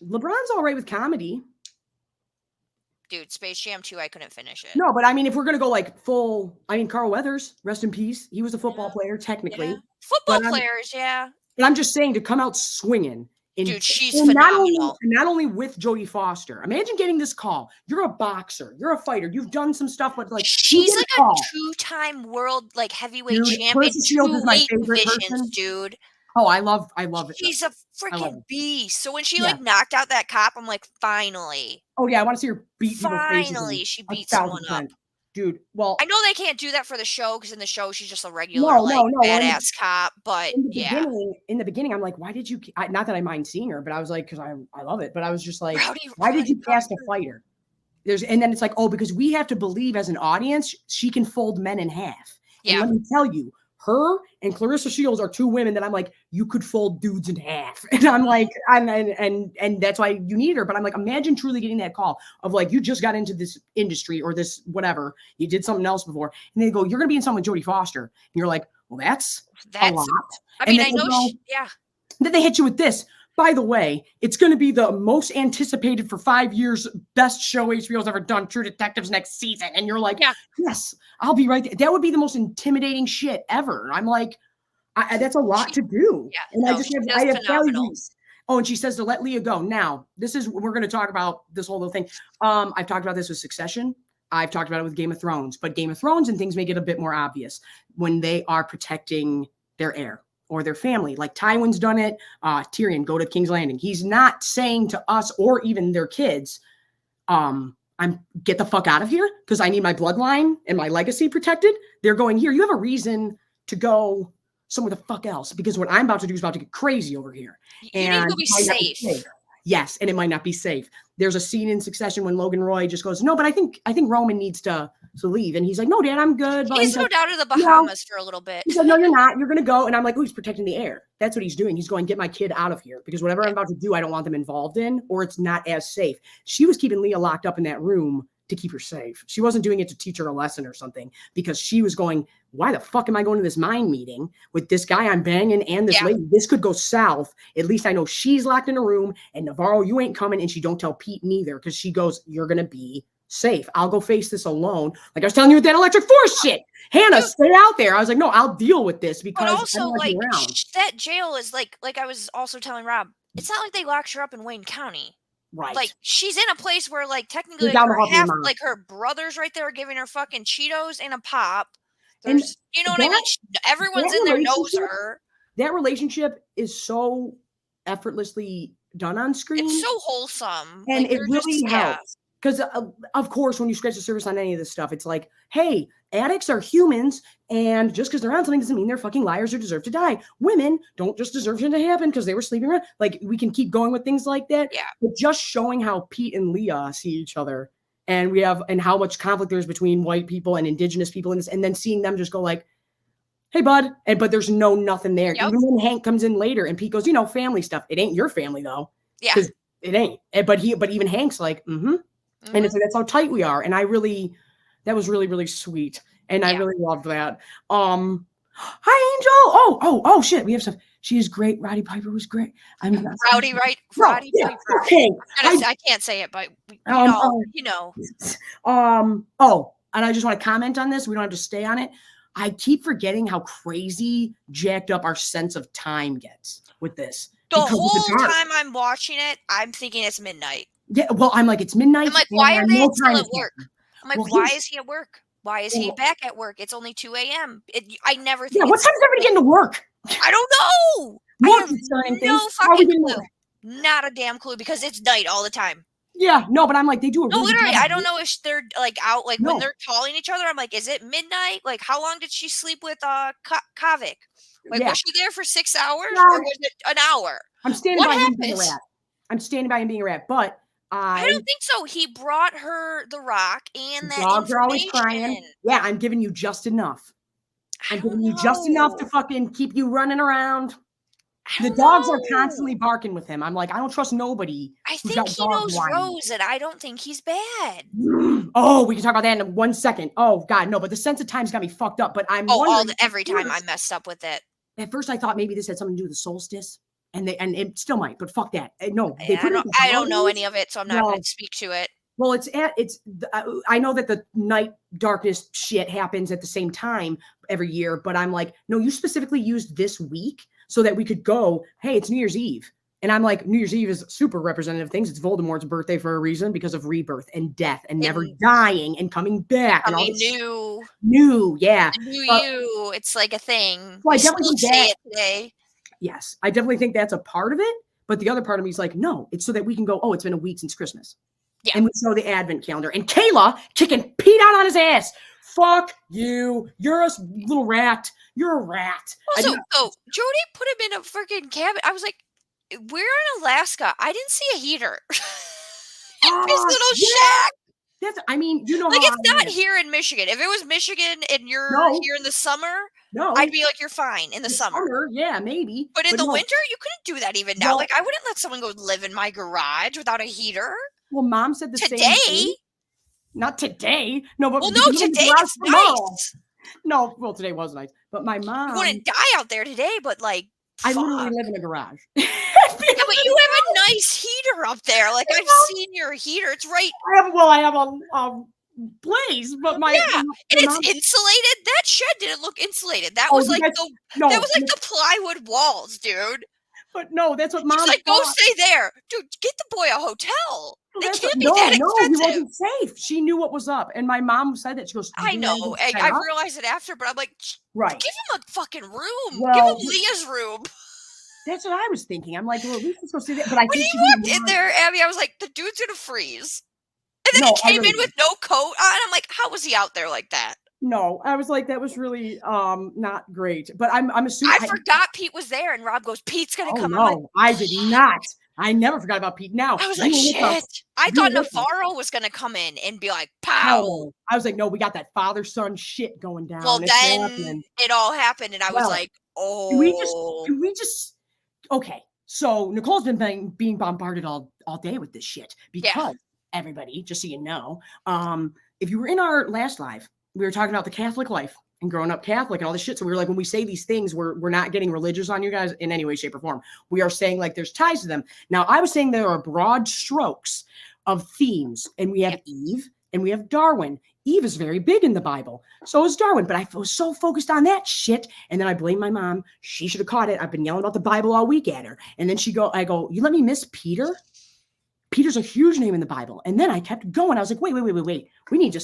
LeBron's all right with comedy. Dude, Space Jam 2, I couldn't finish it. No, but I mean, if we're going to go like full, Carl Weathers, rest in peace. He was a football player, technically. Yeah. Football players, yeah. But I'm just saying to come out swinging. Dude, she's phenomenal. Not only with Jodie Foster. Imagine getting this call. You're a boxer. You're a fighter. You've done some stuff, but like she's like a two-time world heavyweight champion, two weight divisions, dude. Oh, I love it. She's a freaking beast. So when she knocked out that cop, I'm like, finally. Oh yeah, I want to see her beat people's faces. Finally, she beat someone up. Dude, well, I know they can't do that for the show because in the show she's just a regular badass cop. But in the beginning, I'm like, why did you? Not that I mind seeing her, but I was like, because I love it. But I was just like, why did you cast a fighter? And then it's like, oh, because we have to believe as an audience she can fold men in half. Yeah. And let me tell you, her and Clarissa Shields are two women that I'm like, you could fold dudes in half. And I'm like, and that's why you need her. But I'm like, imagine truly getting that call of like, you just got into this industry or this, whatever, you did something else before. And they go, you're going to be in something with Jodie Foster. And you're like, well, that's a lot. I mean, I know. Then they hit you with this. By the way, it's going to be the most anticipated for 5 years, best show HBO's ever done, True Detectives next season. And you're like, yes, I'll be right there. That would be the most intimidating shit ever. I'm like, that's a lot to do. Yeah, and I have Callie Reese. Oh, and she says to let Leah go. Now, we're going to talk about this whole little thing. I've talked about this with Succession. I've talked about it with Game of Thrones. But Game of Thrones and things make it a bit more obvious when they are protecting their heir or their family. Like Tywin's done it. Tyrion, go to King's Landing. He's not saying to us or even their kids, get the fuck out of here because I need my bloodline and my legacy protected. They're going here. You have a reason to go somewhere the fuck else because what I'm about to do is about to get crazy over here. You need to be safe. Yes, and it might not be safe. There's a scene in Succession when Logan Roy just goes, no, but I think Roman needs to leave. And he's like, no, Dad, I'm good. He needs to go down to the Bahamas for a little bit. He said, no, you're not. You're going to go. And I'm like, oh, he's protecting the heir. That's what he's doing. He's going, get my kid out of here because whatever I'm about to do, I don't want them involved in or it's not as safe. She was keeping Leah locked up in that room to keep her safe. She wasn't doing it to teach her a lesson or something because she was going, why the fuck am I going to this mind meeting with this guy I'm banging and this lady? This could go south. At least I know she's locked in a room and Navarro, you ain't coming. And she don't tell Pete neither because she goes, you're going to be safe. I'll go face this alone. Like I was telling you with that electric force shit. Hannah, stay out there. I was like, no, I'll deal with this because but also like that jail is like I was also telling Rob, it's not like they locked her up in Wayne County. Right. Like she's in a place where like technically like her brothers right there are giving her fucking Cheetos and a pop. There's, you know what I mean? Everyone's in there knows her. That relationship is so effortlessly done on screen. It's so wholesome. And like, it really helps. Because, of course, when you scratch the surface on any of this stuff, it's like, hey, addicts are humans, and just because they're on something doesn't mean they're fucking liars or deserve to die. Women don't just deserve it to happen because they were sleeping around. Like, we can keep going with things like that. Yeah. But just showing how Pete and Leah see each other, and how much conflict there's between white people and indigenous people in this, and then seeing them just go like, hey, bud. But there's nothing there. Yep. Even when Hank comes in later and Pete goes, family stuff. It ain't your family, though. Yeah. Because it ain't. But even Hank's like, And it's that's how tight we are. And that was really, really sweet. And I really loved that. Hi, Angel. Oh, shit. We have stuff. She is great. Roddy Piper was great. Roddy Piper. Okay. I can't say it, but you know. And I just want to comment on this. We don't have to stay on it. I keep forgetting how crazy jacked up our sense of time gets with this. The whole time I'm watching it, I'm thinking it's midnight. Yeah, well, I'm like, it's midnight. I'm like, why are they still at work? I'm like, why is he at work? Why is he back at work? It's only 2 a.m. I never think. Yeah, what time is everybody getting to work? I don't know. I have no fucking clue. Not a damn clue because it's night all the time. Yeah, no, but I'm like, they do it. No, literally, I don't know if they're like out, like when they're calling each other. I'm like, is it midnight? Like, how long did she sleep with Kavik? Like, was she there for 6 hours or was it an hour? I'm standing by him being a rat. I'm standing by him being a rat, but I don't think so. He brought her the rock and that dogs are always crying. Yeah, I'm giving you just enough. I'm giving you just enough to fucking keep you running around. The dogs are constantly barking with him. I'm like, I don't trust nobody. I think he knows Rose, and I don't think he's bad. Oh, we can talk about that in 1 second. Oh God, no, but the sense of time's got me fucked up. But I'm every time I messed up with it. At first, I thought maybe this had something to do with the solstice. And it still might, but fuck that. No, I don't know any of it, so I'm not going to speak to it. Well, I know that the night darkness shit happens at the same time every year, but I'm like, no, you specifically used this week so that we could go, hey, it's New Year's Eve. And I'm like, New Year's Eve is super representative things. It's Voldemort's birthday for a reason because of rebirth and death and never dying and coming back. I mean, new, yeah. You. It's like a thing. Well, I definitely say it today. Yes, I definitely think that's a part of it. But the other part of me is like, no, it's so that we can go, oh, it's been a week since Christmas. Yeah. And we show the advent calendar. And Kayla kicking Pete out on his ass. Fuck you. You're a little rat. You're a rat. Also, Jody put him in a freaking cabin. I was like, we're in Alaska. I didn't see a heater. His little shack. Like it's not here in Michigan. If it was Michigan and you're here in the summer, I'd be like, you're fine in the summer. Yeah, maybe. But in the winter, you couldn't do that even now. Like, I wouldn't let someone go live in my garage without a heater. Well, Mom said the same thing. Not today. No, but today it's nice. No, well, today was nice. But my mom. You wouldn't die out there today, but like, I literally live in a garage. Yeah, but you have a nice heater up there. Like, I've seen your heater. It's right. I have a place, but and it's insulated. That shed didn't look insulated. That was like the plywood walls, dude. But no, that's what Mom. She's like, go stay there, dude. Get the boy a hotel. They can't be that expensive. No, he wasn't safe. She knew what was up, and my mom said that. She goes, I know. I realized it after, but I'm like, right. Give him a fucking room. Give him Leah's room. That's what I was thinking. I'm like, well, at least let's go see that. But when he walked in there, Abby, I was like, the dude's gonna freeze. And then he came in with no coat on. I'm like, how was he out there like that? No, I was like, that was really not great. But I'm assuming I forgot Pete was there, and Rob goes, Pete's gonna come. No, I did not. I never forgot about Pete. Now I was like, shit. I thought Navarro was gonna come in and be like, pow. I was like, no, we got that father-son shit going down. Well, then it all happened, and I was like, oh. Do we just okay. So Nicole's been being bombarded all day with this shit because everybody, just so you know, if you were in our last live, we were talking about the Catholic life and growing up Catholic and all this shit. So we were like, when we say these things, we're not getting religious on you guys in any way, shape, or form. We are saying like there's ties to them. Now, I was saying there are broad strokes of themes, and we have Eve and we have Darwin. Eve is very big in the Bible. So is Darwin, but I was so focused on that shit. And then I blame my mom. She should have caught it. I've been yelling about the Bible all week at her. And then I go, you let me miss Peter? Peter's a huge name in the Bible. And then I kept going. I was like, wait. We need to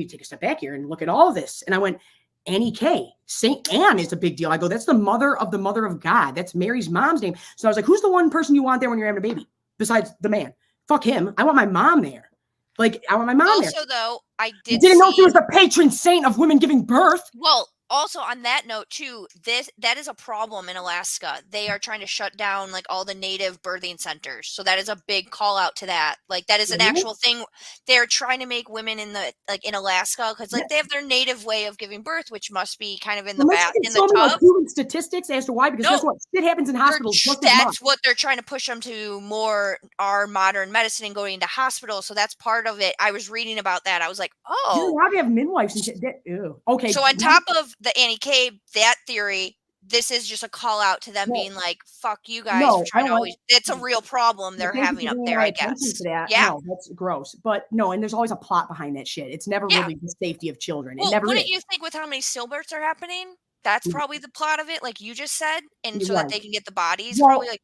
take a step back here and look at all of this. And I went, Annie K. Saint Anne is a big deal. I go, that's the mother of God. That's Mary's mom's name. So I was like, who's the one person you want there when you're having a baby besides the man? Fuck him. I want my mom there. Like, I want my mom there. Also, though, I You didn't know she was the patron saint of women giving birth. Well, also on that note too, that is a problem in Alaska. They are trying to shut down like all the native birthing centers. So that is a big call out to that. Like that is an actual thing. They're trying to make women in Alaska because like they have their native way of giving birth, which must be kind of in the tub. Like human statistics as to why, because guess what? Shit happens in hospitals. That's what they're trying to push them to, more our modern medicine and going into hospitals. So that's part of it. I was reading about that. I was like, oh, why do you have midwives and shit? Okay. So on top of the Annie K, that theory, this is just a call out to them being like, fuck you guys. It's a real problem they're having up there, I guess. Yeah. No, that's gross. But no, and there's always a plot behind that shit. It's never really the safety of children. Well, it never wouldn't you think with how many stillbirths are happening? That's probably the plot of it, like you just said. And so that they can get the bodies, probably like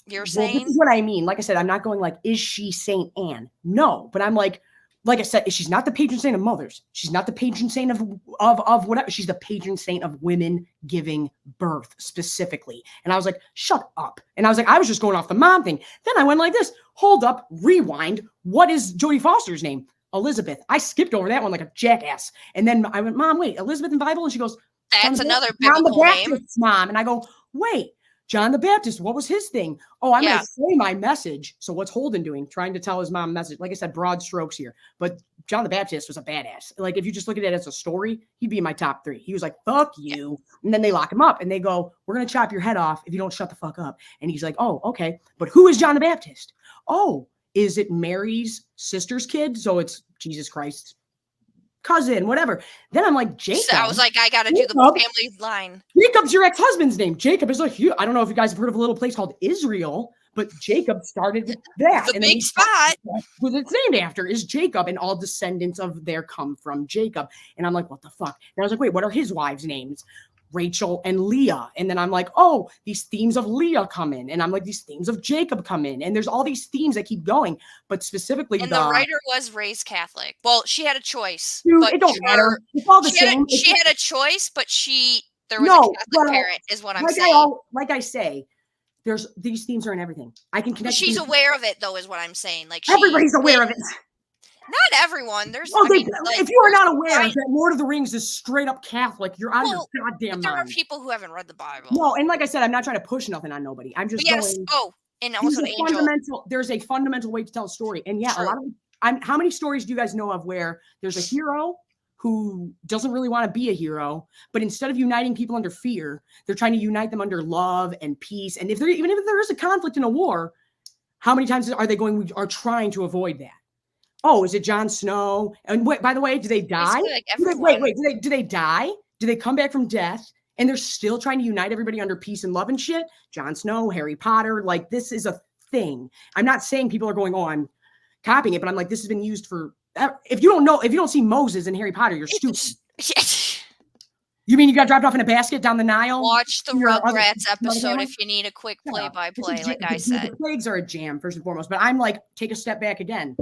you're saying. This is what I mean. Like I said, I'm not going like, is she Saint Anne? No, but I'm like I said, she's not the patron saint of mothers. She's not the patron saint of whatever. She's the patron saint of women giving birth specifically. And I was like, shut up. And I was like, I was just going off the mom thing. Then I went like this, hold up, rewind. What is Jodie Foster's name? Elizabeth. I skipped over that one like a jackass. And then I went, Mom, wait, Elizabeth in the Bible? And she goes, that's another biblical name. Mom. And I go, wait. John the Baptist, what was his thing? Oh, I'm going to say my message. So what's Holden doing? Trying to tell his mom a message. Like I said, broad strokes here. But John the Baptist was a badass. Like, if you just look at it as a story, he'd be in my top 3. He was like, fuck you. And then they lock him up and they go, we're going to chop your head off if you don't shut the fuck up. And he's like, oh, okay. But who is John the Baptist? Oh, is it Mary's sister's kid? So it's Jesus Christ's cousin, whatever. Then I'm like, Jacob. So I was like, I got to do the family line. Jacob's your ex-husband's name. Jacob is like, I don't know if you guys have heard of a little place called Israel, but Jacob started with that. The big spot. Who it's named after is Jacob, and all descendants of there come from Jacob. And I'm like, what the fuck? And I was like, wait, what are his wives' names? Rachel and Leah. And then I'm like, oh, these themes of Leah come in. And I'm like, these themes of Jacob come in. And there's all these themes that keep going. But specifically, and the writer was raised Catholic. Well, she had a choice. Dude, it don't matter. It's all the same. She had a choice, but there was a Catholic parent, is what I'm saying. Like I say, these themes are in everything. I can connect. She's aware of it, though, is what I'm saying. Like everybody's aware of it. Not everyone. There's. If you are not aware that Lord of the Rings is straight up Catholic, you're out of your goddamn mind. There are people who haven't read the Bible. No, and like I said, I'm not trying to push nothing on nobody. I'm just going. Oh, and also there's a fundamental way to tell a story, and a lot of. How many stories do you guys know of where there's a hero who doesn't really want to be a hero, but instead of uniting people under fear, they're trying to unite them under love and peace. And even if there is a conflict in a war, how many times are they trying to avoid that? Oh, is it Jon Snow? And wait, by the way, do they die? Do they die? Do they come back from death? And they're still trying to unite everybody under peace and love and shit? Jon Snow, Harry Potter, like this is a thing. I'm not saying people are going, oh, I'm copying it, but I'm like, this has been used for, if you don't see Moses in Harry Potter, you're stupid. You mean you got dropped off in a basket down the Nile? Watch the Rugrats episode if you need a quick play-by-play, like I said. The plagues are a jam, first and foremost, but I'm like, take a step back again.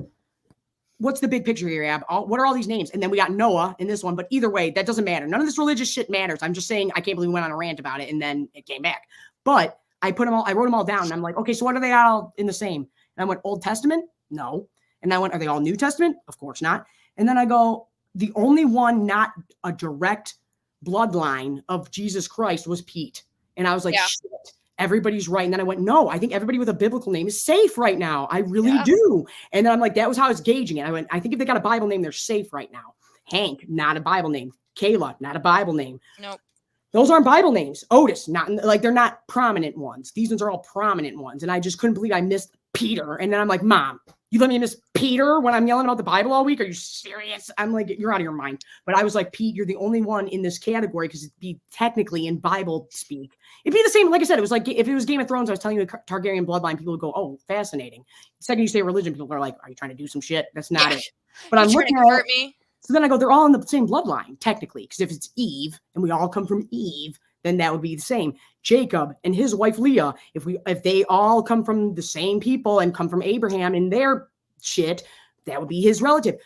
What's the big picture here, Ab? What are all these names? And then we got Noah in this one, but either way, that doesn't matter. None of this religious shit matters. I'm just saying, I can't believe we went on a rant about it and then it came back. But I wrote them all down and I'm like, okay, so what are they all in the same? And I went, Old Testament? No. And I went, are they all New Testament? Of course not. And then I go, the only one not a direct bloodline of Jesus Christ was Pete. And I was like, shit. Everybody's right. And then I went, no, I think everybody with a biblical name is safe right now. I really do. And then I'm like, that was how I was gauging it. I went, I think if they got a Bible name, they're safe right now. Hank, not a Bible name. Kayla, not a Bible name. Nope. Those aren't Bible names. Otis, they're not prominent ones. These ones are all prominent ones. And I just couldn't believe I missed Peter. And then I'm like, Mom, you let me miss Peter when I'm yelling about the Bible all week? Are you serious? I'm like, you're out of your mind. But I was like, Pete, you're the only one in this category because it'd be technically in Bible speak. It'd be the same. Like I said, it was like if it was Game of Thrones, I was telling you the Targaryen bloodline, people would go, oh, fascinating. The second you say religion, people are like, are you trying to do some shit? That's not it. But I'm looking at it. So then I go, they're all in the same bloodline, technically. Because if it's Eve and we all come from Eve, then that would be the same. Jacob and his wife Leah, if they all come from the same people and come from Abraham and their shit, that would be his relative.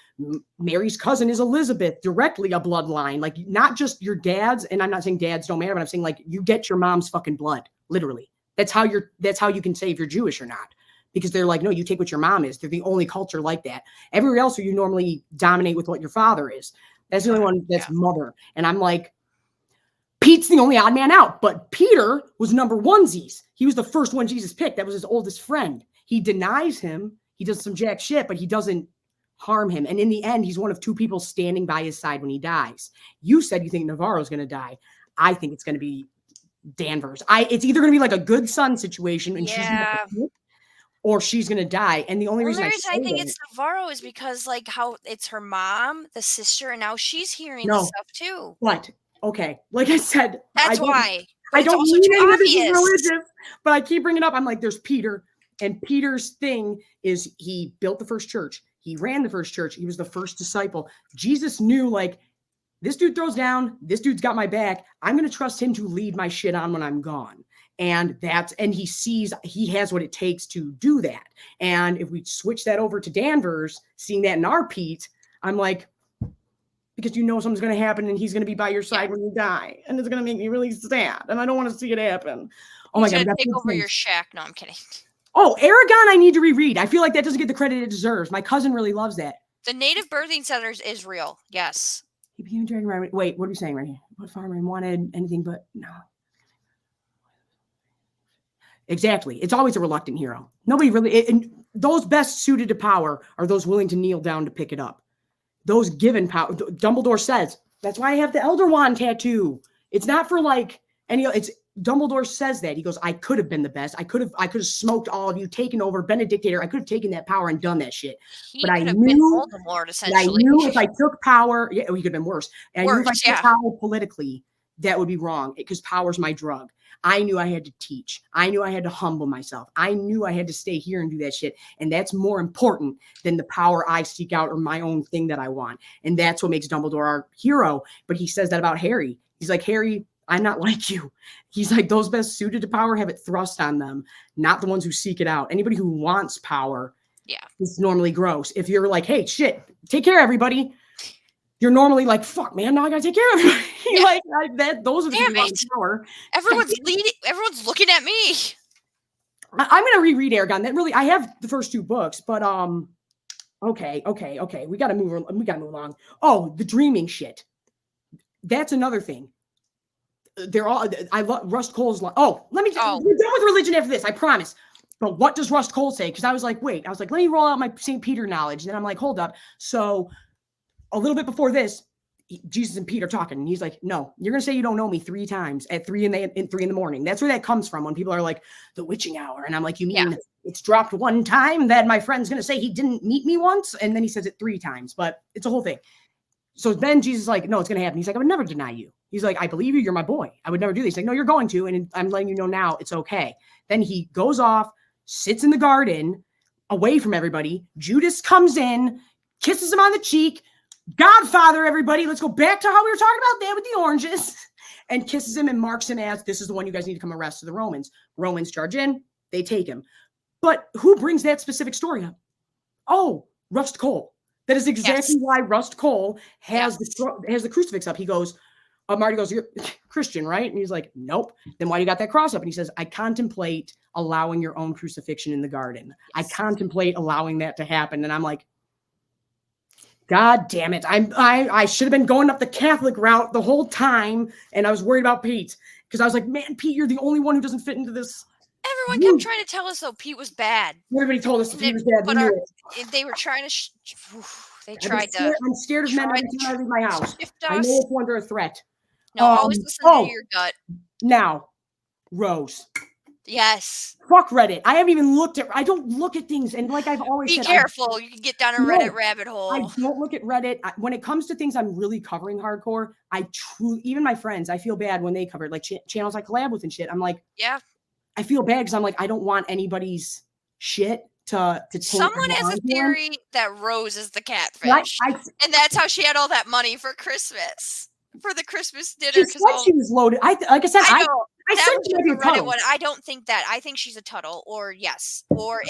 Mary's cousin is Elizabeth, directly a bloodline. Like, not just your dad's, and I'm not saying dads don't matter, but I'm saying, like, you get your mom's fucking blood, literally. That's how you can say if you're Jewish or not. Because they're like, no, you take what your mom is. They're the only culture like that. Everywhere else, you normally dominate with what your father is. That's the only one that's mother. And I'm like, Pete's the only odd man out. But Peter was number onesies. He was the first one Jesus picked. That was his oldest friend. He denies him. He does some jack shit, but he doesn't harm him. And in the end, he's one of two people standing by his side when he dies. You said you think Navarro's going to die. I think it's going to be Danvers. It's either going to be like a good son situation, and she's gonna or she's going to die. And the only reason I think it's Navarro is because, like, how it's her mom, the sister, and now she's hearing the stuff too. What? Okay. Like I said, that's why. I don't mean any of this is religious, but I keep bringing it up. I'm like, there's Peter, and Peter's thing is he built the first church. He ran the first church. He was the first disciple. Jesus knew, like, this dude throws down. This dude's got my back. I'm going to trust him to lead my shit on when I'm gone. And he sees he has what it takes to do that. And if we switch that over to Danvers, seeing that in our Pete, I'm like, because you know something's going to happen and he's going to be by your side when you die. And it's going to make me really sad. And I don't want to see it happen. Oh my God. Take over your shack. No, I'm kidding. Oh, Aragon, I need to reread. I feel like that doesn't get the credit it deserves. My cousin really loves that. The Native Birthing Centers is real. Yes. He became a dragon rider. Wait, what are we saying right here? What farmer wanted anything but no. Exactly. It's always a reluctant hero. Nobody really, and those best suited to power are those willing to kneel down to pick it up. Those given power. Dumbledore says, that's why I have the Elder Wand tattoo. It's not for like it's Dumbledore says that. He goes, I could have been the best. I could have smoked all of you, taken over, been a dictator. I could have taken that power and done that shit. But I knew, if I took power, he could have been worse. And I knew if I took power politically, that would be wrong because power's my drug. I knew I had to teach. I knew I had to humble myself. I knew I had to stay here and do that shit. And that's more important than the power I seek out or my own thing that I want. And that's what makes Dumbledore our hero. But he says that about Harry. He's like, Harry, I'm not like you. He's like, those best suited to power have it thrust on them, not the ones who seek it out. Anybody who wants power is normally gross. If you're like, hey, shit, take care of everybody, you're normally like, fuck, man, now I gotta take care of everybody. Like that. Those are the people who want power. Everyone's leading. Everyone's looking at me. I'm gonna reread Aragon. That really, I have the first two books, but okay. We gotta move along. Oh, the dreaming shit. That's another thing. They're all. I love Rust Cole's. Oh, let me. We're done with religion after this. I promise. But what does Rust Cole say? Because I was like, let me roll out my St. Peter knowledge. And then I'm like, hold up. So a little bit before this, Jesus and Pete are talking, and he's like, no, you're going to say you don't know me 3 times at 3 in the morning. That's where that comes from when people are like, the witching hour. And I'm like, you mean it's dropped one time that my friend's going to say he didn't meet me once? And then he says it 3 times, but it's a whole thing. So then Jesus is like, no, it's going to happen. He's like, I would never deny you. He's like, I believe you. You're my boy. I would never do this. He's like, no, you're going to. And I'm letting you know now it's okay. Then he goes off, sits in the garden away from everybody. Judas comes in, kisses him on the cheek. Godfather, everybody. Let's go back to how we were talking about that with the oranges, and kisses him and marks him as, this is the one you guys need to come arrest to the Romans. Romans charge in. They take him. But who brings that specific story up? Oh, Rust Cole. That is exactly why Rust Cole has the crucifix up. He goes, Marty goes, you're Christian, right? And he's like, nope. Then why do you got that cross up? And he says, I contemplate allowing your own crucifixion in the garden. I contemplate allowing that to happen. And I'm like, God damn it. I should have been going up the Catholic route the whole time. And I was worried about Pete because I was like, man, Pete, you're the only one who doesn't fit into this. Everyone kept trying to tell us, though, Pete was bad. Everybody told us Pete was bad. But they were trying to, I'm scared of men every time I leave my house. I know it's under a threat. No, always listen to your gut. Now, Rose. Yes. Fuck Reddit. I haven't even looked at. I don't look at things, and like I've always said, be careful. You can get down a Reddit rabbit hole. I don't look at Reddit. When it comes to things I'm really covering hardcore, even my friends, I feel bad when they cover it, like channels I collab with and shit. I'm like, I feel bad because I'm like, I don't want anybody's shit to someone has a theory that Rose is the catfish, and that's how she had all that money for Christmas. For the Christmas dinner. She said she was loaded. Like I said, I that said was she just might be a a Reddit Tuttle. one. I don't think that. I think she's a Tuttle, or yes, or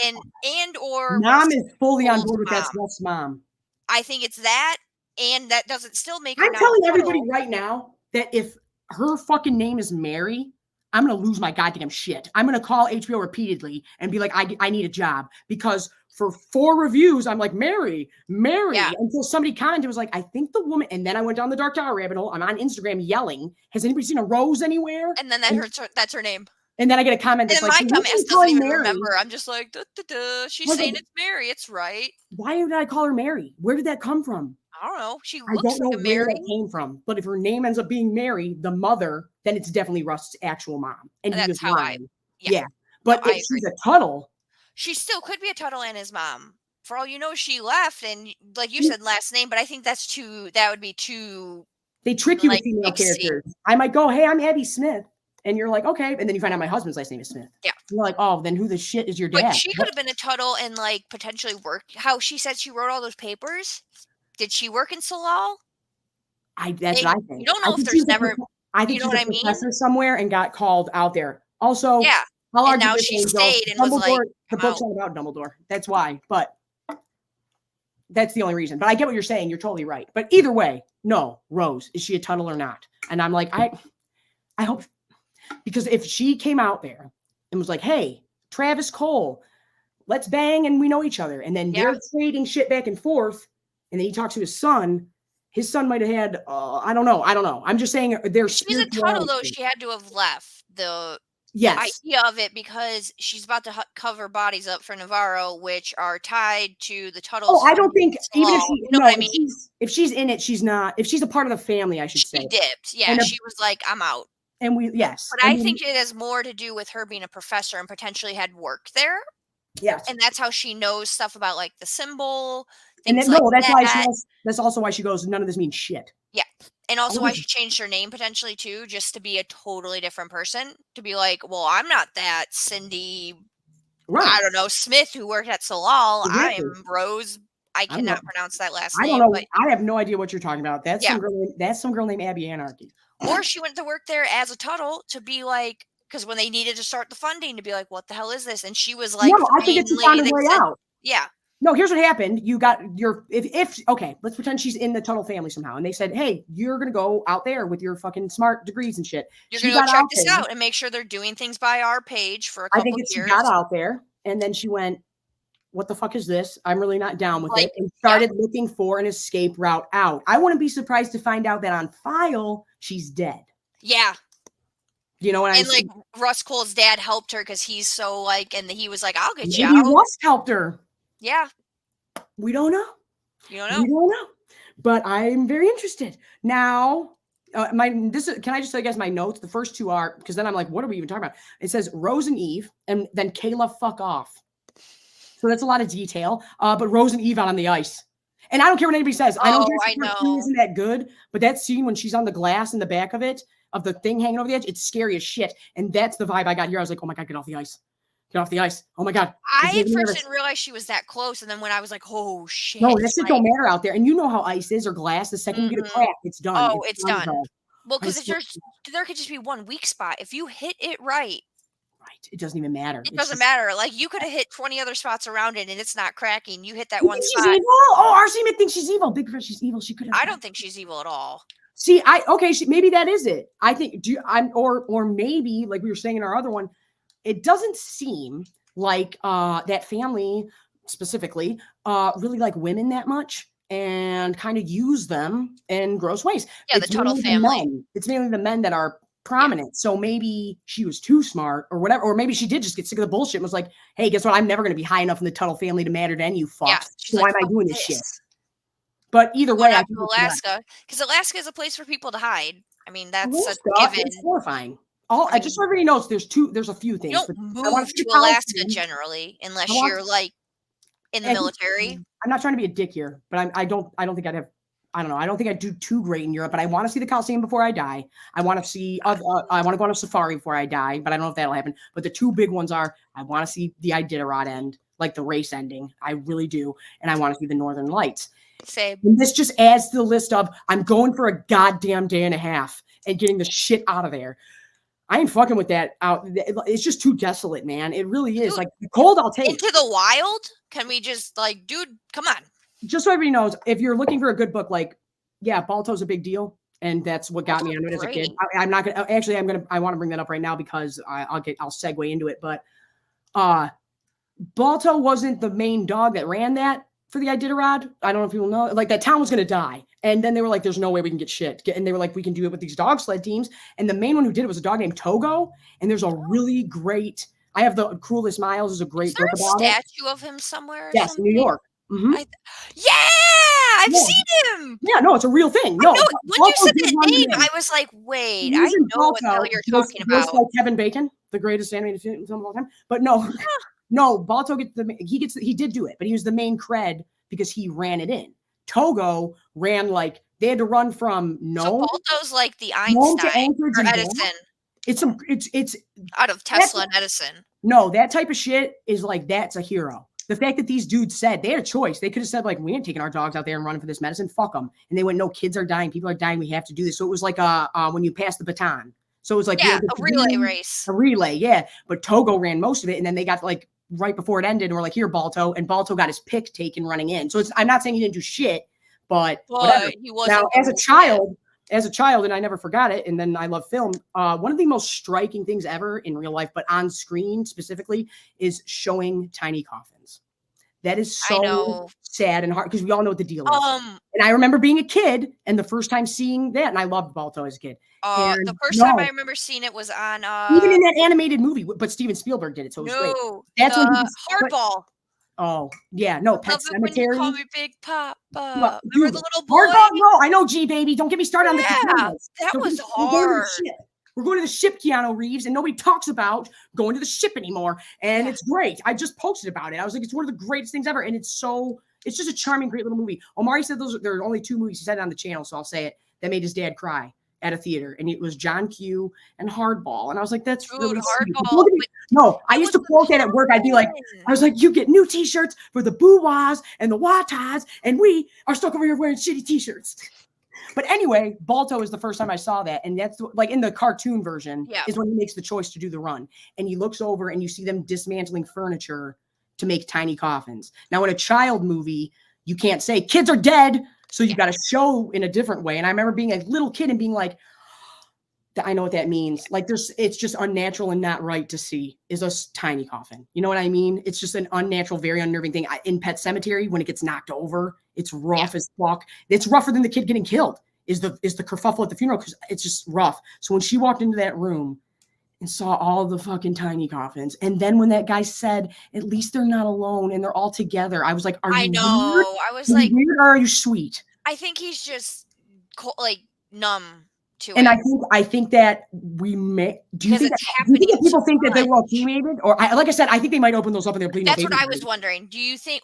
Mom is fully on Russell's board with mom. that's Russ's mom. I think it's that, and that doesn't still make her I'm not telling a everybody Tuttle. right now that if her fucking name is Mary, I'm going to lose my goddamn shit. I'm going to call HBO repeatedly and be like, I need a job, because for 4 reviews, I'm like, Mary, Yeah. until somebody commented, was like, I think the woman, and then I went down the dark tower rabbit hole. I'm on Instagram yelling, has anybody seen a rose anywhere? And then that's her name. And then I get a comment And that's then like, my well, dumbass doesn't even remember. I'm just like, duh, duh, duh. She's saying it's Mary. It's right. Why did I call her Mary? Where did that come from? I don't know. She I looks don't know like a where Mary. that came from. But if her name ends up being Mary, the mother, then it's definitely Rust's actual mom. And he That's was how lying. yeah. Yeah. But No, if she's a Tuttle, she still could be a Tuttle and his mom. For all you know, she left, and like you said, last name. But I think that would be too. they trick you with Like, female extreme. characters. I might go, hey, I'm Abby Smith. And you're like, okay. And then you find out my husband's last name is Smith. Yeah. And you're like, oh, then who the shit is your dad? But she could have been a Tuttle and like potentially worked. How she said she wrote all those papers. Did she work in Salal? That's what I think. You don't know if there's never. I think you know she's what a I professor mean? somewhere and got called out there. Also, Yeah. I'll And argue now with she Angel. stayed and was like, the book's not about Dumbledore. That's why. But that's the only reason. But I get what you're saying. You're totally right. But either way, no, Rose, is she a Tuttle or not? And I'm like, I hope, because if she came out there and was like, hey, Travis Cole, let's bang and we know each other. And then they're trading shit back and forth. And then he talks to his son. His son might have had, I don't know. I'm just saying there's. She's a Tuttle, though. She had to have left the idea of it, because she's about to cover bodies up for Navarro, which are tied to the Tuttles. Oh, I don't think, even if she, you know what I mean? If she's in it, she's not. If she's a part of the family, I should say. She dipped. Yeah, she was like, I'm out. And yes. But I think it has more to do with her being a professor and potentially had worked there. Yes. And that's how she knows stuff about like the symbol. And then, that's also why she goes, none of this means shit. Yeah. And also why she changed her name potentially too, just to be a totally different person. To be like, well, I'm not that Cindy, I don't know, Smith who worked at Salal. Exactly. I am Rose. I cannot pronounce that last name. I don't know. But I have no idea what you're talking about. That's some girl named Abby Anarchy. Or she went to work there as a Tuttle to be like, because when they needed to start the funding, to be like, what the hell is this? And she was like, no, I think it's found a way out. Yeah. No, here's what happened. You got your, okay, let's pretend she's in the Tuttle family somehow. And they said, hey, you're going to go out there with your fucking smart degrees and shit. You're going to go check this out and make sure they're doing things by our page for a couple of years. She got out there and then she went, what the fuck is this? I'm really not down with it. And started looking for an escape route out. I wouldn't be surprised to find out that on file, she's dead. Yeah. You know what I mean? And like Russ Cole's dad helped her because he's so like, and he was like, I'll get you out. Maybe Russ helped her. Yeah. We don't know. You don't know. We don't know. But I'm very interested. Now, can I just say, I guess my notes, the first 2 are, because then I'm like, what are we even talking about? It says Rose and Eve, and then Kayla fuck off. So that's a lot of detail. But Rose and Eve out on the ice. And I don't care what anybody says. I know isn't that good, but that scene when she's on the glass in the back of it, of the thing hanging over the edge, it's scary as shit. And that's the vibe I got here. I was like, oh my God, get off the ice. Get off the ice. Oh my God. I at first didn't realize she was that close. And then when I was like, oh shit. No, that shit don't matter out there. And you know how ice is or glass. The second you get a crack, it's done. Oh, it's done. Well, because if there could just be one weak spot. If you hit it right. It doesn't even matter. It doesn't matter. Like you could have hit 20 other spots around it and it's not cracking. You hit that one spot. She's evil? Oh, RC Mick thinks she's evil. Big Fish, she's evil. She could have. I don't think she's evil at all. See, maybe that is it. I think or maybe like we were saying in our other one, it doesn't seem like that family specifically really like women that much and kind of use them in gross ways. Yeah, the Tuttle family. It's mainly the men that are prominent. Yeah. So maybe she was too smart or whatever, or maybe she did just get sick of the bullshit and was like, hey, guess what? I'm never going to be high enough in the Tuttle family to matter to any you fucks. Yeah, so why am I doing this shit? But either way, I think Alaska, because Alaska is a place for people to hide. I mean, that's a given. It's horrifying. Just so everybody knows, there's a few things. You don't move to Alaska generally unless you're like in the military. I'm not trying to be a dick here, but I don't think I'd have. I don't know. I don't think I'd do too great in Europe, but I want to see the Coliseum before I die. I want to see. I want to go on a safari before I die, but I don't know if that'll happen. But the 2 big ones are: I want to see the Iditarod end, like the race ending. I really do, and I want to see the Northern Lights. Same. And this just adds to the list of I'm going for a goddamn day and a half and getting the shit out of there. I ain't fucking with that out. It's just too desolate, man. It really is. Dude, like cold, I'll take. Into the Wild? Can we just like, dude, come on. Just so everybody knows, if you're looking for a good book, like, yeah, Balto's a big deal. And that's what got me on it as a kid. I'm not going to, actually, I want to bring that up right now because I'll segue into it. But Balto wasn't the main dog that ran that for the Iditarod. I don't know if people know, like that town was going to die. And then they were like, there's no way we can get shit. And they were like, we can do it with these dog sled teams. And the main one who did it was a dog named Togo. And there's a really great, I have the Cruelest Miles is a great book about it. Is there a statue of him somewhere? Yes, in New York. Mm-hmm. I've seen him. Yeah, no, it's a real thing. No, when you said that name, I was like, wait, I know what the hell you're talking about. Just like Kevin Bacon, the greatest animated film of all time. But no, no, Balto he did do it, but he was the main cred because he ran it in. Togo ran they had to run from So Balto's like the Einstein or Edison. It's out of Tesla and Edison. No, that type of shit is that's a hero. The fact that these dudes said they had a choice, they could have said we ain't taking our dogs out there and running for this medicine. Fuck them. And they went, no, kids are dying. People are dying. We have to do this. So it was like when you pass the baton. So it was a relay race. A relay, yeah. But Togo ran most of it, and then they got right before it ended, and we're like, here, Balto, and Balto got his pick taken running in. So I'm not saying he didn't do shit, but whatever. He was now as a child, and I never forgot it. And then I love film. One of the most striking things ever in real life, but on screen specifically, is showing tiny coffins. That is so sad and hard because we all know what the deal is. And I remember being a kid and the first time seeing that, and I loved Balto as a kid. The first time I remember seeing it was on even in that animated movie, but Steven Spielberg did it, so it was great. That's when Hardball. Oh yeah, no, Pet Sematary. When you call me Big Papa. Remember the little boy? Hardball? No, I know, G baby. Don't get me started on the Catanas. That was hard. We're going to the ship, Keanu Reeves, and nobody talks about going to the ship anymore. And it's great. I just posted about it. I was like, it's one of the greatest things ever. And it's just a charming, great little movie. Omari said there are only 2 movies he said on the channel, so I'll say it, that made his dad cry at a theater. And it was John Q and Hardball. And I was like, that's really Hardball. No, I used to quote that at work. I'd be like, you get new t-shirts for the boo-wahs and the watas, and we are stuck over here wearing shitty t-shirts. But anyway, Balto is the first time I saw that. And that's in the cartoon version is when he makes the choice to do the run. And he looks over and you see them dismantling furniture to make tiny coffins. Now, in a child movie, you can't say kids are dead. So you got to show in a different way. And I remember being a little kid and being like, I know what that means. It's just unnatural and not right to see is a tiny coffin. You know what I mean? It's just an unnatural, very unnerving thing. In Pet Sematary, when it gets knocked over, it's rough as fuck. It's rougher than the kid getting killed. Is the kerfuffle at the funeral because it's just rough. So when she walked into that room and saw all the fucking tiny coffins, and then when that guy said, "At least they're not alone and they're all together," I was like, "Are you weird? I was like, weird or are you sweet?" I think he's just numb. And I think that we may. Do you think that people think that they were all cremated, or like I said, I think they might open those up and they're bleeding. That's what I was wondering. Do you think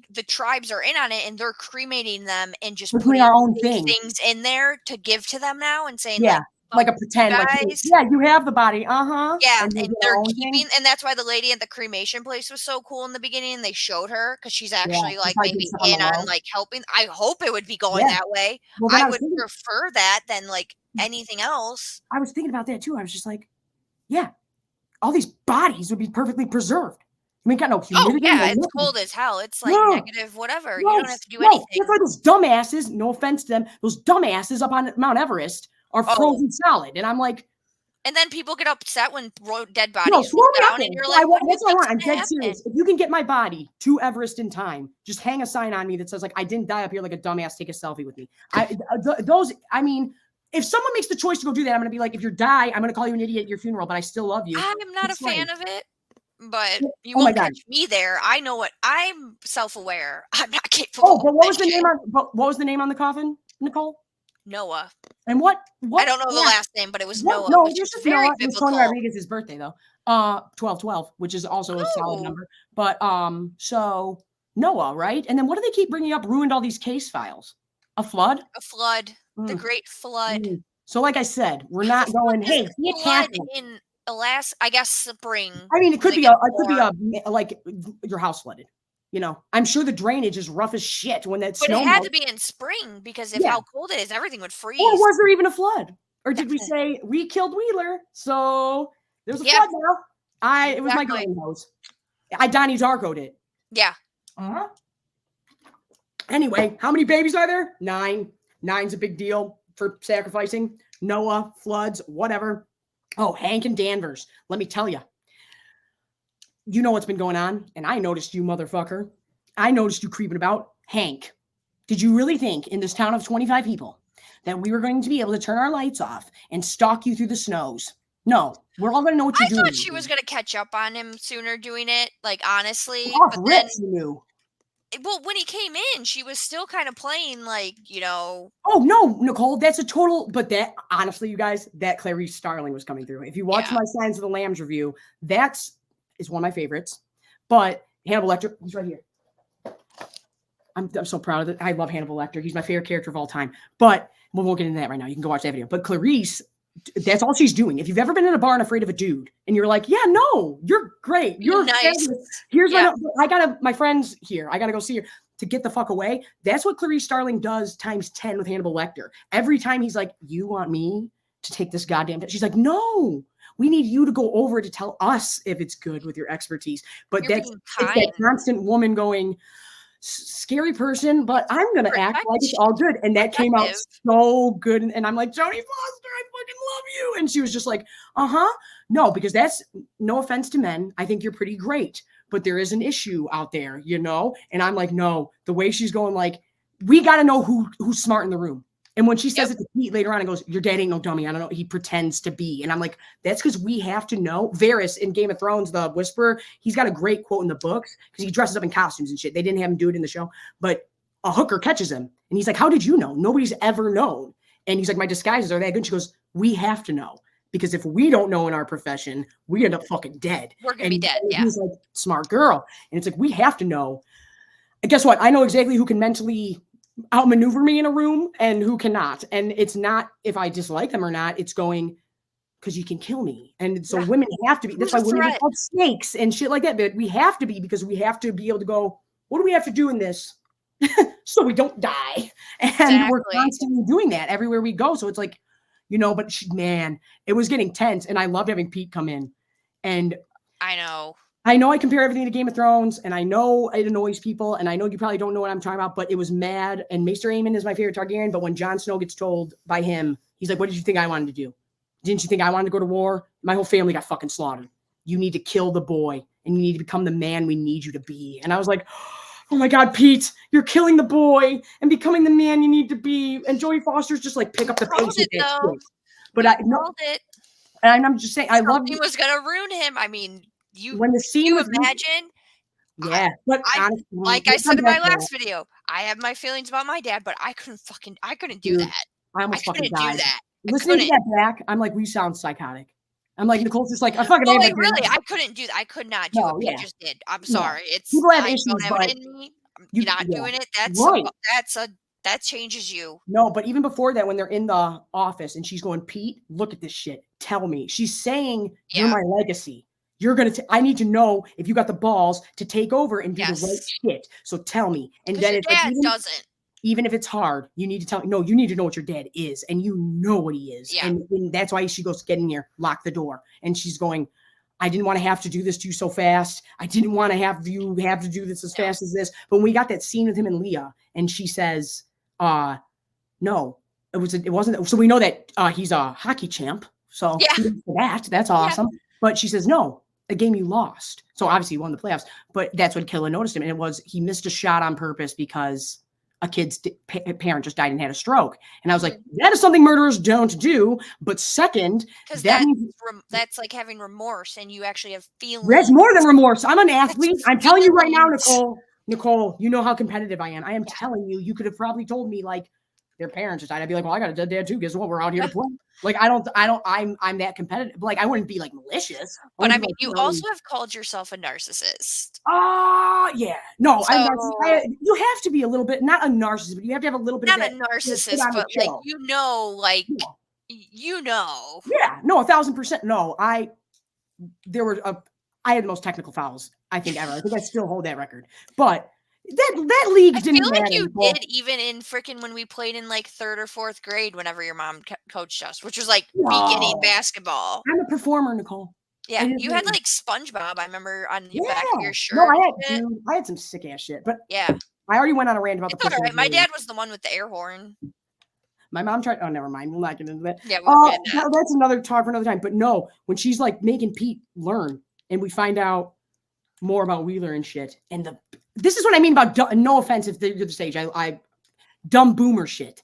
the tribes are in on it and they're cremating them and just putting our own things in there to give to them now and saying like a pretend, you have the body, yeah, and they're keeping, and that's why the lady at the cremation place was so cool in the beginning. And they showed her because she's actually maybe in on helping. I hope it would be going that way. Well, I would prefer that than anything else. I was thinking about that too. I was just like, yeah, all these bodies would be perfectly preserved. I mean, got no humidity. Oh, yeah, it's cold as hell. It's negative, whatever. You don't have to do anything. That's why those dumbasses, no offense to them, those dumbasses up on Mount Everest are frozen solid. And I'm like, and then people get upset when dead bodies roll down, and you're like, that's what I want. I'm dead serious. If you can get my body to Everest in time, just hang a sign on me that says I didn't die up here like a dumbass. Take a selfie with me. If someone makes the choice to go do that, I'm going to be like, if you die, I'm going to call you an idiot at your funeral, but I still love you. I'm not a fan of it, but you won't catch me there. I know what I'm self-aware. I'm not capable. Oh, but what was the name on the coffin, Nicole? Noah. And what? I don't know the last name, but it was Noah. No, it's just very biblical. It's Tony Rodriguez's birthday though. 1212, which is also a solid number. But so Noah, right? And then what do they keep bringing up? Ruined all these case files. A flood. The Great Flood. So, like I said, we're not going. Hey, it happened in Alaska. I guess spring. I mean, it could be like your house flooded. You know, I'm sure the drainage is rough as shit when that snow. But it had to be in spring because how cold it is, everything would freeze. Or was there even a flood? Or did we say we killed Wheeler? So there's a Yeah. flood now. It was my girl knows. I Donnie Darko'd it. Yeah. Anyway, how many babies are there? 9. 9's a big deal for sacrificing. Noah, floods, whatever. Oh, Hank and Danvers. Let me tell you. You know what's been going on, and I noticed you, motherfucker. I noticed you creeping about. Hank, did you really think in this town of 25 people that we were going to be able to turn our lights off and stalk you through the snows? No, we're all going to know what you're doing. I thought she was going to catch up on him sooner doing it, like, honestly. Off rips, you knew. Well, when he came in, she was still kind of playing like, you know. Oh, no, Nicole, that's a total, but that, honestly, you guys, that Clarice Starling was coming through. If you watch my Signs of the Lambs review, is one of my favorites. But Hannibal Lecter, he's right here. I'm so proud of it. I love Hannibal Lecter. He's my favorite character of all time. But we won't get into that right now. You can go watch that video. But Clarice, that's all she's doing. If you've ever been in a bar and afraid of a dude, and you're like, yeah, no, you're great. You're nice. Here's my friends here. I gotta go see her to get the fuck away. That's what Clarice Starling does times 10 with Hannibal Lecter. Every time he's like, you want me to take this goddamn she's like, no, we need you to go over to tell us if it's good with your expertise. But it's that constant woman going, scary person, but I'm gonna act like it's all good. And that came out so good. And I'm like, Jodie Foster, I fucking love you. And she was just like, no, because that's no offense to men. I think you're pretty great, but there is an issue out there, you know? And I'm like, no, the way she's going, like, we got to know who's smart in the room. And when she says it to Pete later on and goes, your dad ain't no dummy. I don't know. He pretends to be. And I'm like, that's because we have to know. Varys in Game of Thrones, the Whisperer, he's got a great quote in the books because he dresses up in costumes and shit. They didn't have him do it in the show, but a hooker catches him. And he's like, how did you know? Nobody's ever known. And he's like, my disguises are that good. And she goes, we have to know. Because if we don't know in our profession, we end up fucking dead. We're going to be dead, yeah. He's like, smart girl. And it's like, we have to know. And guess what? I know exactly who can mentally outmaneuver me in a room and who cannot. And it's not if I dislike them or not. It's going, because you can kill me. And so women have to be. That's why women are called snakes and shit like that. But we have to be, because we have to be able to go, what do we have to do in this? So we don't die. And we're constantly doing that everywhere we go. So it's like, you know, but man, it was getting tense. And I loved having Pete come in. And I know I compare everything to Game of Thrones, and I know it annoys people, and I know you probably don't know what I'm talking about, but it was mad. And Maester Aemon is my favorite Targaryen, but when Jon Snow gets told by him, he's like, what did you think I wanted to do? Didn't you think I wanted to go to war? My whole family got fucking slaughtered. You need to kill the boy, and you need to become the man we need you to be. And I was like, oh my God, Pete, you're killing the boy and becoming the man you need to be. And Jodie Foster's just like, pick up the pace with that. But I know it. And I'm just saying, I love it. Was going to ruin him. I mean, when the scene you imagine? But honestly, like I said in my last video, I have my feelings about my dad, but I couldn't do that. I almost fucking died. Do that. Listening to that back, I'm like, we sound psychotic. I'm like, Nicole's just like, I fucking like, really, I couldn't do that. I could not do what Pete just did. I'm sorry. It's people have issues, but you're not doing it. That changes you. No, but even before that, when they're in the office and she's going, Pete, look at this shit. Tell me. She's saying, you're my legacy. You're going to, I need to know if you got the balls to take over and do the right shit. So tell me. And then your dad doesn't. Even if it's hard, you need to tell me. No, you need to know what your dad is. And you know what he is. Yeah. And that's why she goes, get in here, lock the door. And she's going, I didn't want to have to do this to you so fast. I didn't want to have you have to do this as fast as this. But when we got that scene with him and Leah, and she says, no, it wasn't. So we know that he's a hockey champ. So that's awesome. Yeah. But she says, no, a game you lost. So obviously you won the playoffs, but that's when Killa noticed him. And it was, he missed a shot on purpose because a kid's parent just died and had a stroke. And I was like, that is something murderers don't do. But second, that's like having remorse, and you actually have feelings. That's more than remorse. I'm an athlete. I'm telling you right now, Nicole, you know how competitive I am. I am telling you, you could have probably told me like their parents just died. I'd be like, well, I got a dead dad too. Guess what? We're out here to play. Like, I'm that competitive. Like, I wouldn't be like malicious. But I mean, you also have called yourself a narcissist. Yeah. No, so, you have to be a little bit, not a narcissist, but you have to have a little bit of that. Not a narcissist, but like, Yeah. No, 1,000%. No, I had the most technical fouls, I think, ever. I think I still hold that record. But That league I didn't feel like matter. you did even in freaking when we played in like 3rd or 4th grade whenever your mom coached us, which was like beginning No. basketball. I'm a performer, Nicole. Yeah, you had like SpongeBob, I remember on the back of your No, shirt. I had some sick ass shit, but Yeah. I already went on a rant about It's the all pussy. right. My dad was the one with the air horn. My mom tried. Oh, never mind. We'll not get into that. Yeah, we'll get into that. That's another talk for another time. But no, when she's like making Pete learn, and we find out more about Wheeler and shit, and this is what I mean about no offense if you're the stage. I dumb boomer shit.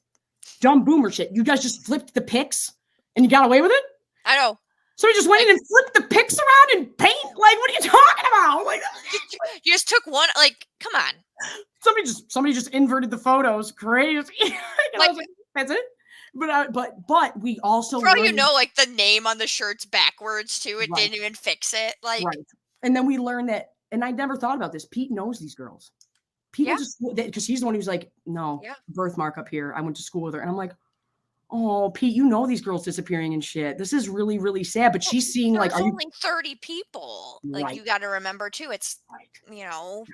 Dumb boomer shit. You guys just flipped the pics and you got away with it? I know. So we just went in and flipped the pics around and paint? Like, what are you talking about? Like, you just took one, like, come on. Somebody just inverted the photos. Crazy. I was like, that's it? But we also for all you know, like the name on the shirt's backwards too. It didn't even fix it. Like and then we learned that, and I never thought about this. Pete knows these girls. People just because he's the one who's like, no, birthmark up here. I went to school with her. And I'm like, oh, Pete, you know these girls disappearing and shit. This is really, really sad. But she's seeing like only 30 people. Like you got to remember too. It's you know.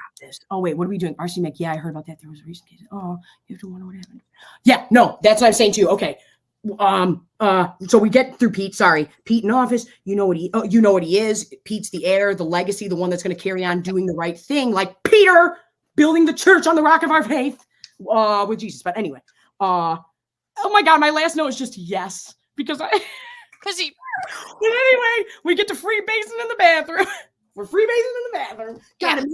Oh wait, what are we doing? RC Mick. Yeah, I heard about that. There was a recent case. Oh, you have to wonder what happened. Yeah, no, that's what I'm saying too. Okay. So we get through Pete. Sorry, Pete in office. You know what he is. Pete's the heir, the legacy, the one that's going to carry on doing the right thing, like Peter building the church on the rock of our faith with Jesus. But anyway, oh my God, my last note is just yes because he. But anyway, we get to free basing in the bathroom. We're free basing in the bathroom. God,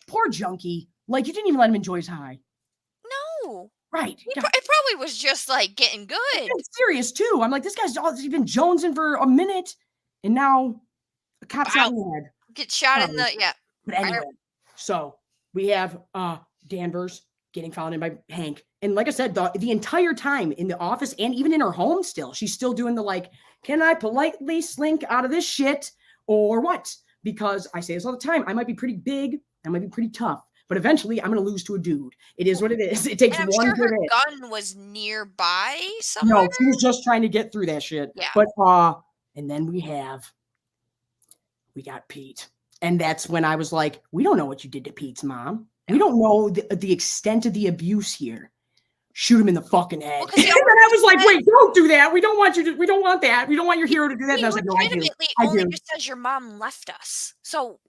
poor junkie. Like you didn't even let him enjoy his high. No. Right. It probably was just like getting good. It's serious too. I'm like, this guy's been jonesing for a minute, and now a cop shot in the head. Get shot in the But anyway, so we have Danvers getting followed in by Hank, and like I said, the entire time in the office and even in her home, she's still doing the like, can I politely slink out of this shit or what? Because I say this all the time. I might be pretty big, I might be pretty tough. But eventually, I'm going to lose to a dude. It is what it is. It takes one sure good her gun was nearby somewhere. No, she was just trying to get through that shit. Yeah. But and then we got Pete. And that's when I was like, we don't know what you did to Pete's mom. We don't know the extent of the abuse here. Shoot him in the fucking head. And then I was like, wait, don't do that. We don't want you to, we don't want that. We don't want your hero to do that. And I was like, no, I do. Only just says your mom left us. So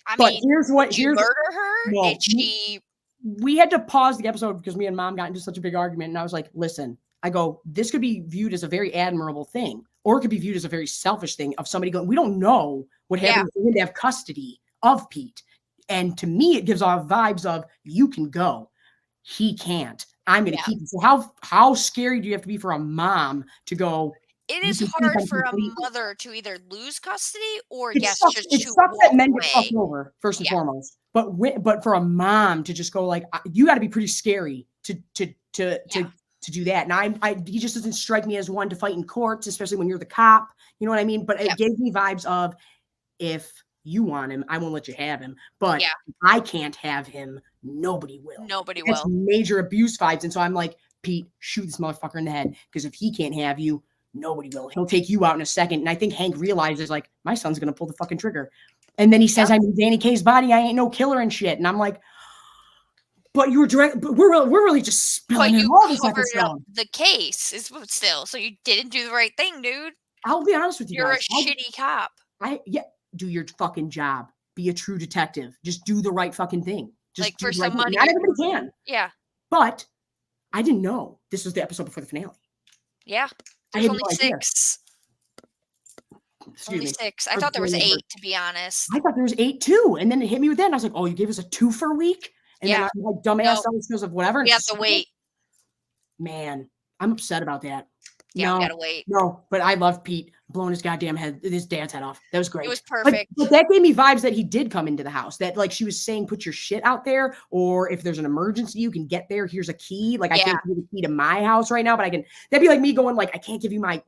I mean, did you murder her? No, did she? We had to pause the episode because me and mom got into such a big argument. And I was like, listen, I go, this could be viewed as a very admirable thing, or it could be viewed as a very selfish thing of somebody going, we don't know what happened for him to have custody of Pete. And to me, it gives off vibes of you can go. He can't. I'm going to keep him. So how scary do you have to be for a mom to go? It is hard for a mother to either lose custody or it sucks that men get fucked over first and foremost. But for a mom to just go like, you got to be pretty scary to do that. And he just doesn't strike me as one to fight in courts, especially when you're the cop. You know what I mean? But it gave me vibes of if you want him, I won't let you have him. But if I can't have him, nobody will. That's major abuse vibes. And so I'm like, Pete, shoot this motherfucker in the head because if he can't have you, nobody will. He'll take you out in a second. And I think Hank realizes, like, my son's going to pull the fucking trigger. And then he says, I'm in Danny Kaye's body. I ain't no killer and shit. And I'm like, but you were direct. But we're really just spilling in all this episode. The case is still. So you didn't do the right thing, dude. I'll be honest with you. You're a shitty cop. Do your fucking job. Be a true detective. Just do the right fucking thing. Just like for some money. Not everybody can. Yeah. But I didn't know this was the episode before the finale. Yeah. There's only 6. Only 6. I thought there was 8, to be honest. I thought there was 8 too. And then it hit me with that. And I was like, oh, you gave us a 2 for a week? And then I like dumbass always goes of whatever. We have to wait. Man, I'm upset about that. Yeah, we gotta wait. No, but I love Pete blowing his dad's head off. That was great. It was perfect. But that gave me vibes that he did come into the house. That like she was saying, put your shit out there, or if there's an emergency, you can get there. Here's a key. Like I can't give you the key to my house right now, but I can. That'd be like me going like, I can't give you my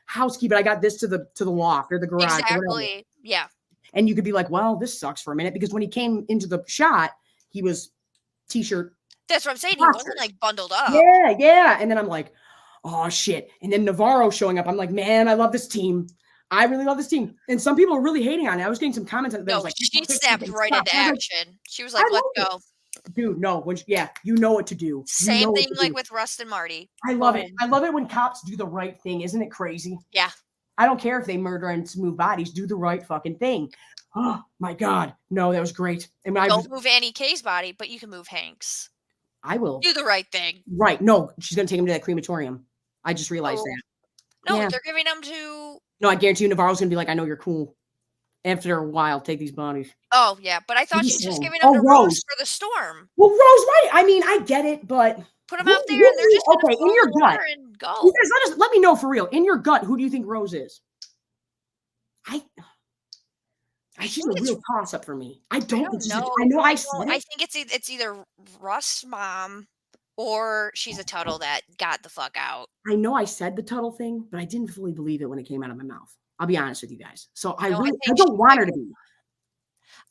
house key, but I got this to the loft or the garage. Exactly. Yeah. And you could be like, well, this sucks for a minute because when he came into the shot, he was t-shirt. That's what I'm saying. He wasn't like bundled up. Yeah. And then I'm like, oh shit. And then Navarro showing up. I'm like, man, I love this team. I really love this team. And some people are really hating on it. I was getting some comments that was like, she snapped right into action. She was like, let's go. Dude, no. You know what to do. Same thing like with Rust and Marty. I love it. I love it when cops do the right thing. Isn't it crazy? Yeah. I don't care if they murder and move bodies. Do the right fucking thing. Oh my God. No, that was great. And don't move Annie K's body, but you can move Hank's. I will. Do the right thing. Right. No, she's going to take him to that crematorium. I just realized that. No, they're giving them to... No, I guarantee you Navarro's going to be like, I know you're cool. After a while, take these bodies. Oh, yeah. But I thought she's just giving them to Rose for the storm. Well, Rose, right. I mean, I get it, but... Put them out there and they're just going to in your gut. And go. You guys, let me know for real. In your gut, who do you think Rose is? She's a real toss-up for me. I don't know. I think it's either Rust's mom or she's a Tuttle that got the fuck out. I know I said the Tuttle thing, but I didn't fully believe it when it came out of my mouth. I'll be honest with you guys. So I don't want her to be.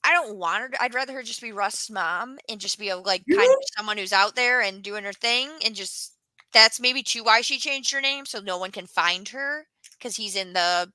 I don't want her to. I'd rather her just be Rust's mom and just be kind of someone who's out there and doing her thing, and just that's maybe too why she changed her name so no one can find her because he's in the.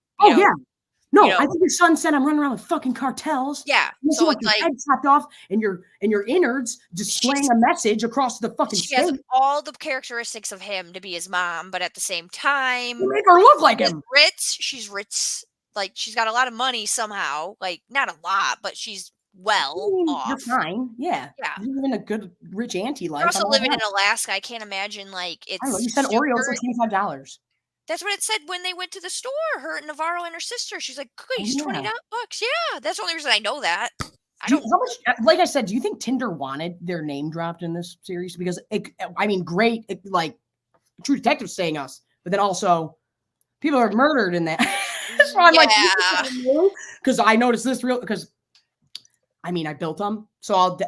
No, I think your son said I'm running around with fucking cartels. Yeah, so it's like head chopped off and your innards displaying a message across the fucking state. She has all the characteristics of him to be his mom, but at the same time, you make her look like him. She's rich. Like she's got a lot of money somehow. Like not a lot, but she's off. You're fine. Yeah. You're living a good rich auntie life. You're also living in Alaska. I can't imagine it's. I don't know, you said Oreos are $25. That's what it said when they went to the store. Her, Navarro, and her sister. She's like, cookies, $20. Yeah, that's the only reason I know that. How much? Like I said, do you think Tinder wanted their name dropped in this series? Because great, True Detective saying us, but then also people are murdered in that. So I'm because I noticed this because I built them. So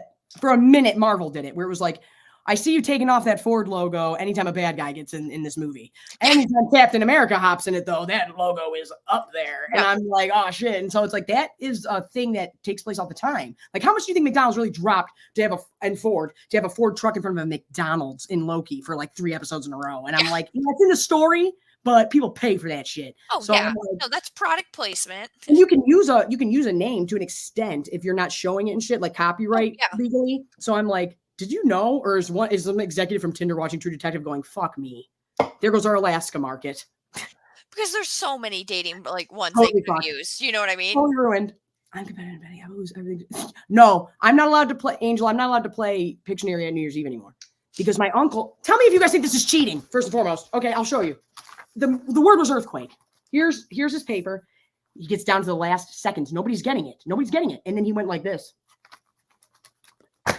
for a minute, Marvel did it where it was like, I see you taking off that Ford logo anytime a bad guy gets in this movie. Anytime Captain America hops in it, though, that logo is up there. And I'm like, oh, shit. And so it's like that is a thing that takes place all the time. Like, how much do you think McDonald's really dropped to have a Ford truck in front of a McDonald's in Loki for 3 episodes in a row? And I'm like, it's in the story, but people pay for that shit. Oh, so yeah. No, that's product placement. And you can use a name to an extent if you're not showing it and shit, like copyright legally. So I'm like, did you know, or is some executive from Tinder watching True Detective going, fuck me? There goes our Alaska market. Because there's so many dating ones they can use. You know what I mean? Totally ruined. I'm competitive betting. I lose everything. No, I'm not allowed to play Angel. I'm not allowed to play Pictionary at New Year's Eve anymore because my uncle. Tell me if you guys think this is cheating. First and foremost, okay, I'll show you. The word was earthquake. Here's his paper. He gets down to the last seconds. Nobody's getting it. And then he went like this.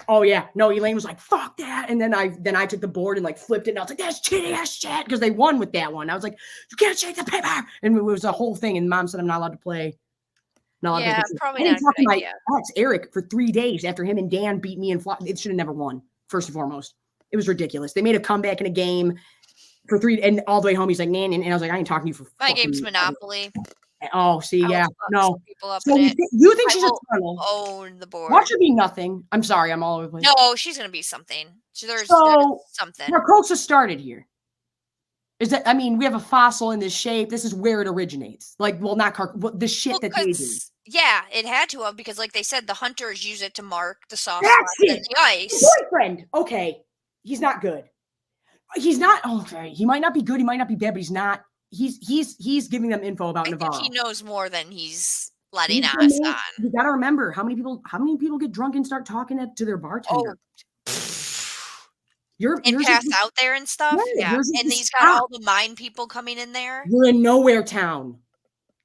Oh yeah, no. Elaine was like, "Fuck that!" And then I took the board and flipped it, and I was like, "That's cheating ass shit," because they won with that one. I was like, "You can't shake the paper," and it was a whole thing. And Mom said, "I'm not allowed to play." Probably not a good idea. That's Eric for 3 days after him and Dan beat me and it should have never won. First and foremost, it was ridiculous. They made a comeback in a game for 3, and all the way home he's like, "Nan," and I was like, "I ain't talking to you for." My game's Monopoly. Oh, see, yeah, no. So you think she's a tunnel? Own the board. Watch her be nothing. I'm sorry, I'm all over the place. No, she's gonna be something. There's something. Carcosa started here. Is that? We have a fossil in this shape. This is where it originates. The shit that they do. Yeah, it had to have because, like they said, the hunters use it to mark the soft spots in the ice. Boyfriend. Okay, he's not good. He's not. Okay, he might not be good. He might not be bad, but he's not. He's giving them info about Navarro. I think he knows more than he's letting us on. You got to remember how many people get drunk and start talking to their bartender. And pass out there and stuff. Yeah. And he's got all the mine people coming in there. We're in nowhere town.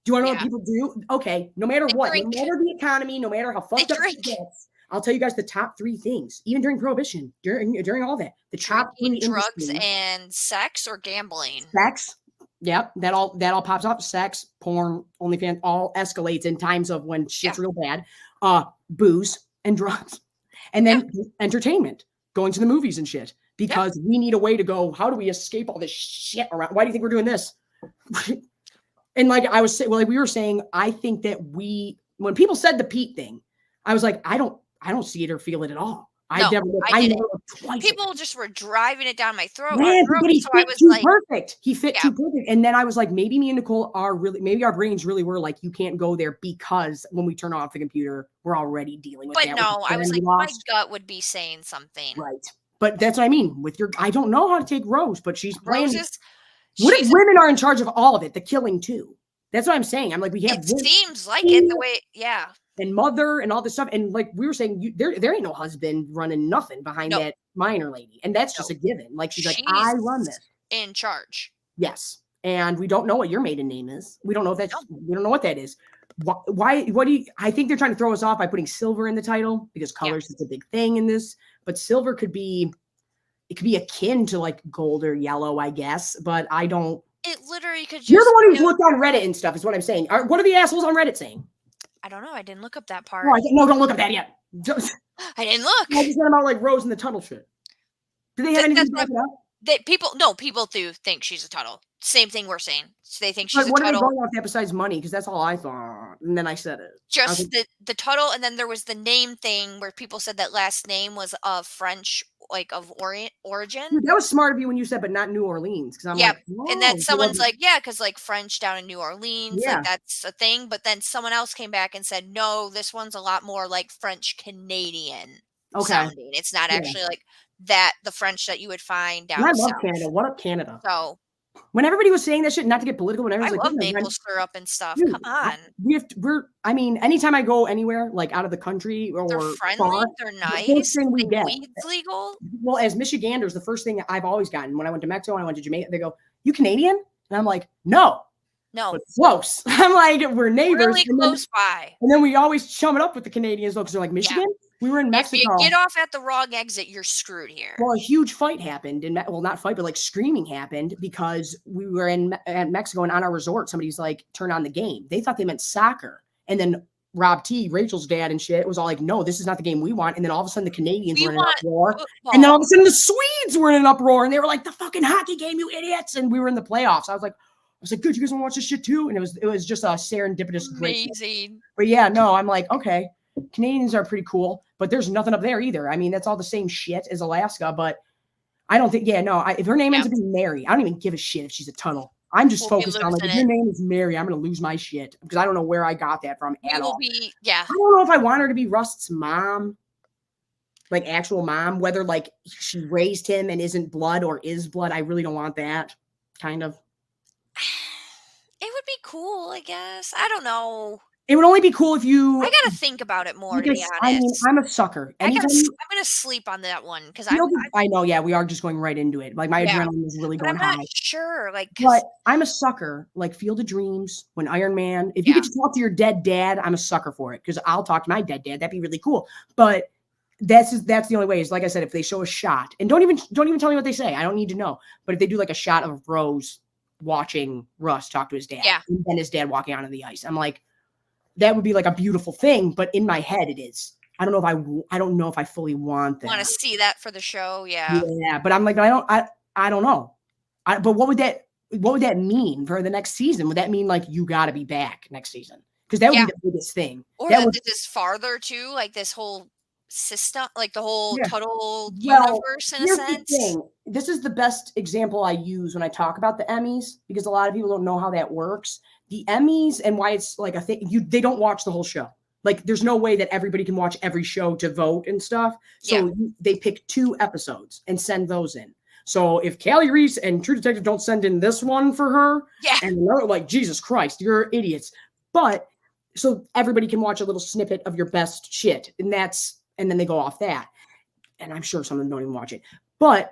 Do you want to know what people do? Okay, no matter what, no matter the economy, no matter how fucked up it gets, I'll tell you guys the top 3 things, even during Prohibition, during all that. The top 3 drugs and sex or gambling. Sex. Yep, that all pops up. Sex, porn, OnlyFans, all escalates in times of when shit's real bad. Booze and drugs. And then entertainment, going to the movies and shit. Because we need a way to go, how do we escape all this shit around? Why do you think we're doing this? And we were saying, I think that when people said the Pete thing, I was like, I don't see it or feel it at all. No, I never looked twice. People just were driving it down my throat. Man, but he fit too perfect. He fit too perfect. And then I was like, maybe me and Nicole maybe our brains really were like, you can't go there because when we turn off the computer, we're already dealing with that. But no, I was like, my gut would be saying something. Right. But that's what I mean. I don't know how to take Rose, but she's playing. What if women are in charge of all of it? The killing too. That's what I'm saying. I'm like, it seems like it the way, and mother and all this stuff. And like we were saying, there ain't no husband running nothing behind that minor lady. And that's just a given. Like she's like, I run this. In charge. Yes. And we don't know what your maiden name is. We don't know if that's we don't know what that is. I think they're trying to throw us off by putting silver in the title because colors is a big thing in this. But silver could be akin to like gold or yellow, I guess. But I don't. It literally could just. You're the one who's looked on Reddit and stuff, is what I'm saying. What are the assholes on Reddit saying? I don't know. I didn't look up that part. No, don't look up that yet. I didn't look. I just said about like Rose and the Tuttle shit. Do they have anything to back it up? People do think she's a Tuttle. Same thing we're saying. So they think she's a Tuttle. What are they going off that besides money? Because that's all I thought. And then I said it. Just the Tuttle, and then there was the name thing where people said that last name was of French, like of origin. Dude, that was smart of you when you said, but not New Orleans. Because I'm like, and then someone's like, because like French down in New Orleans, like that's a thing. But then someone else came back and said, no, this one's a lot more like French Canadian sounding. It's not actually like that the French that you would find down south. I love Canada. What up, Canada? So when everybody was saying that shit, not to get political, when I everyone's love maple syrup and stuff. Dude, come on. I mean, anytime I go anywhere, like out of the country or they're friendly, far, they're nice. The first thing we get. Weed's legal. Well, as Michiganders, the first thing I've always gotten when I went to Mexico and I went to Jamaica, they go, "You Canadian?" And I'm like, "No." No. But close. I'm like, we're neighbors. Really close by. And then we always chum it up with the Canadians though, because they're like, Michigan? Yeah. We were in Mexico. If you get off at the wrong exit, you're screwed here. Well, a huge fight happened. Not fight, but like screaming happened because we were at Mexico and on our resort, somebody's like, turn on the game. They thought they meant soccer. And then Rob T, Rachel's dad and shit, was all like, no, this is not the game we want. And then all of a sudden the Canadians were in an uproar. Football. And then all of a sudden the Swedes were in an uproar. And they were like, the fucking hockey game, you idiots. And we were in the playoffs. I was like, good, you guys want to watch this shit too? And it was just a serendipitous amazing. But yeah, no, I'm like, okay, Canadians are pretty cool, but there's nothing up there either. I mean, that's all the same shit as Alaska, but I don't think, if her name ends up being Mary, I don't even give a shit if she's a Tuttle. I'm just focused on like, if your name is Mary, I'm going to lose my shit because I don't know where I got that from at all. I don't know if I want her to be Rust's mom, like actual mom, whether like she raised him and isn't blood or is blood. I really don't want that kind of. It would be cool, I guess. I don't know. It would only be cool if you. I gotta think about it more. To be honest, I mean, I'm a sucker. I'm gonna sleep on that one because I know. Yeah, we are just going right into it. Like my adrenaline is really going high. I'm not sure. Like, but I'm a sucker. Like Field of Dreams, when Iron Man. If you get to talk to your dead dad, I'm a sucker for it because I'll talk to my dead dad. That'd be really cool. But that's the only way. Is like I said, if they show a shot and don't even tell me what they say. I don't need to know. But if they do like a shot of Rose watching Russ talk to his dad, and then his dad walking onto the ice, I'm like, that would be like a beautiful thing. But in my head, it is. I don't know if I fully want that. Want to see that for the show? Yeah. But I'm like, I don't know. But what would that mean for the next season? Would that mean like you got to be back next season? Because that would be the biggest thing. Or that this is farther too, like this whole system, like the whole Tuttle universe in a sense. This is the best example I use when I talk about the Emmys because a lot of people don't know how that works. The Emmys and why it's like a thing, they don't watch the whole show. Like there's no way that everybody can watch every show to vote and stuff. So they pick 2 episodes and send those in. So if Callie Reese and True Detective don't send in this one for her, and another, like, Jesus Christ, you're idiots. But so everybody can watch a little snippet of your best shit. And then they go off that. And I'm sure some of them don't even watch it. But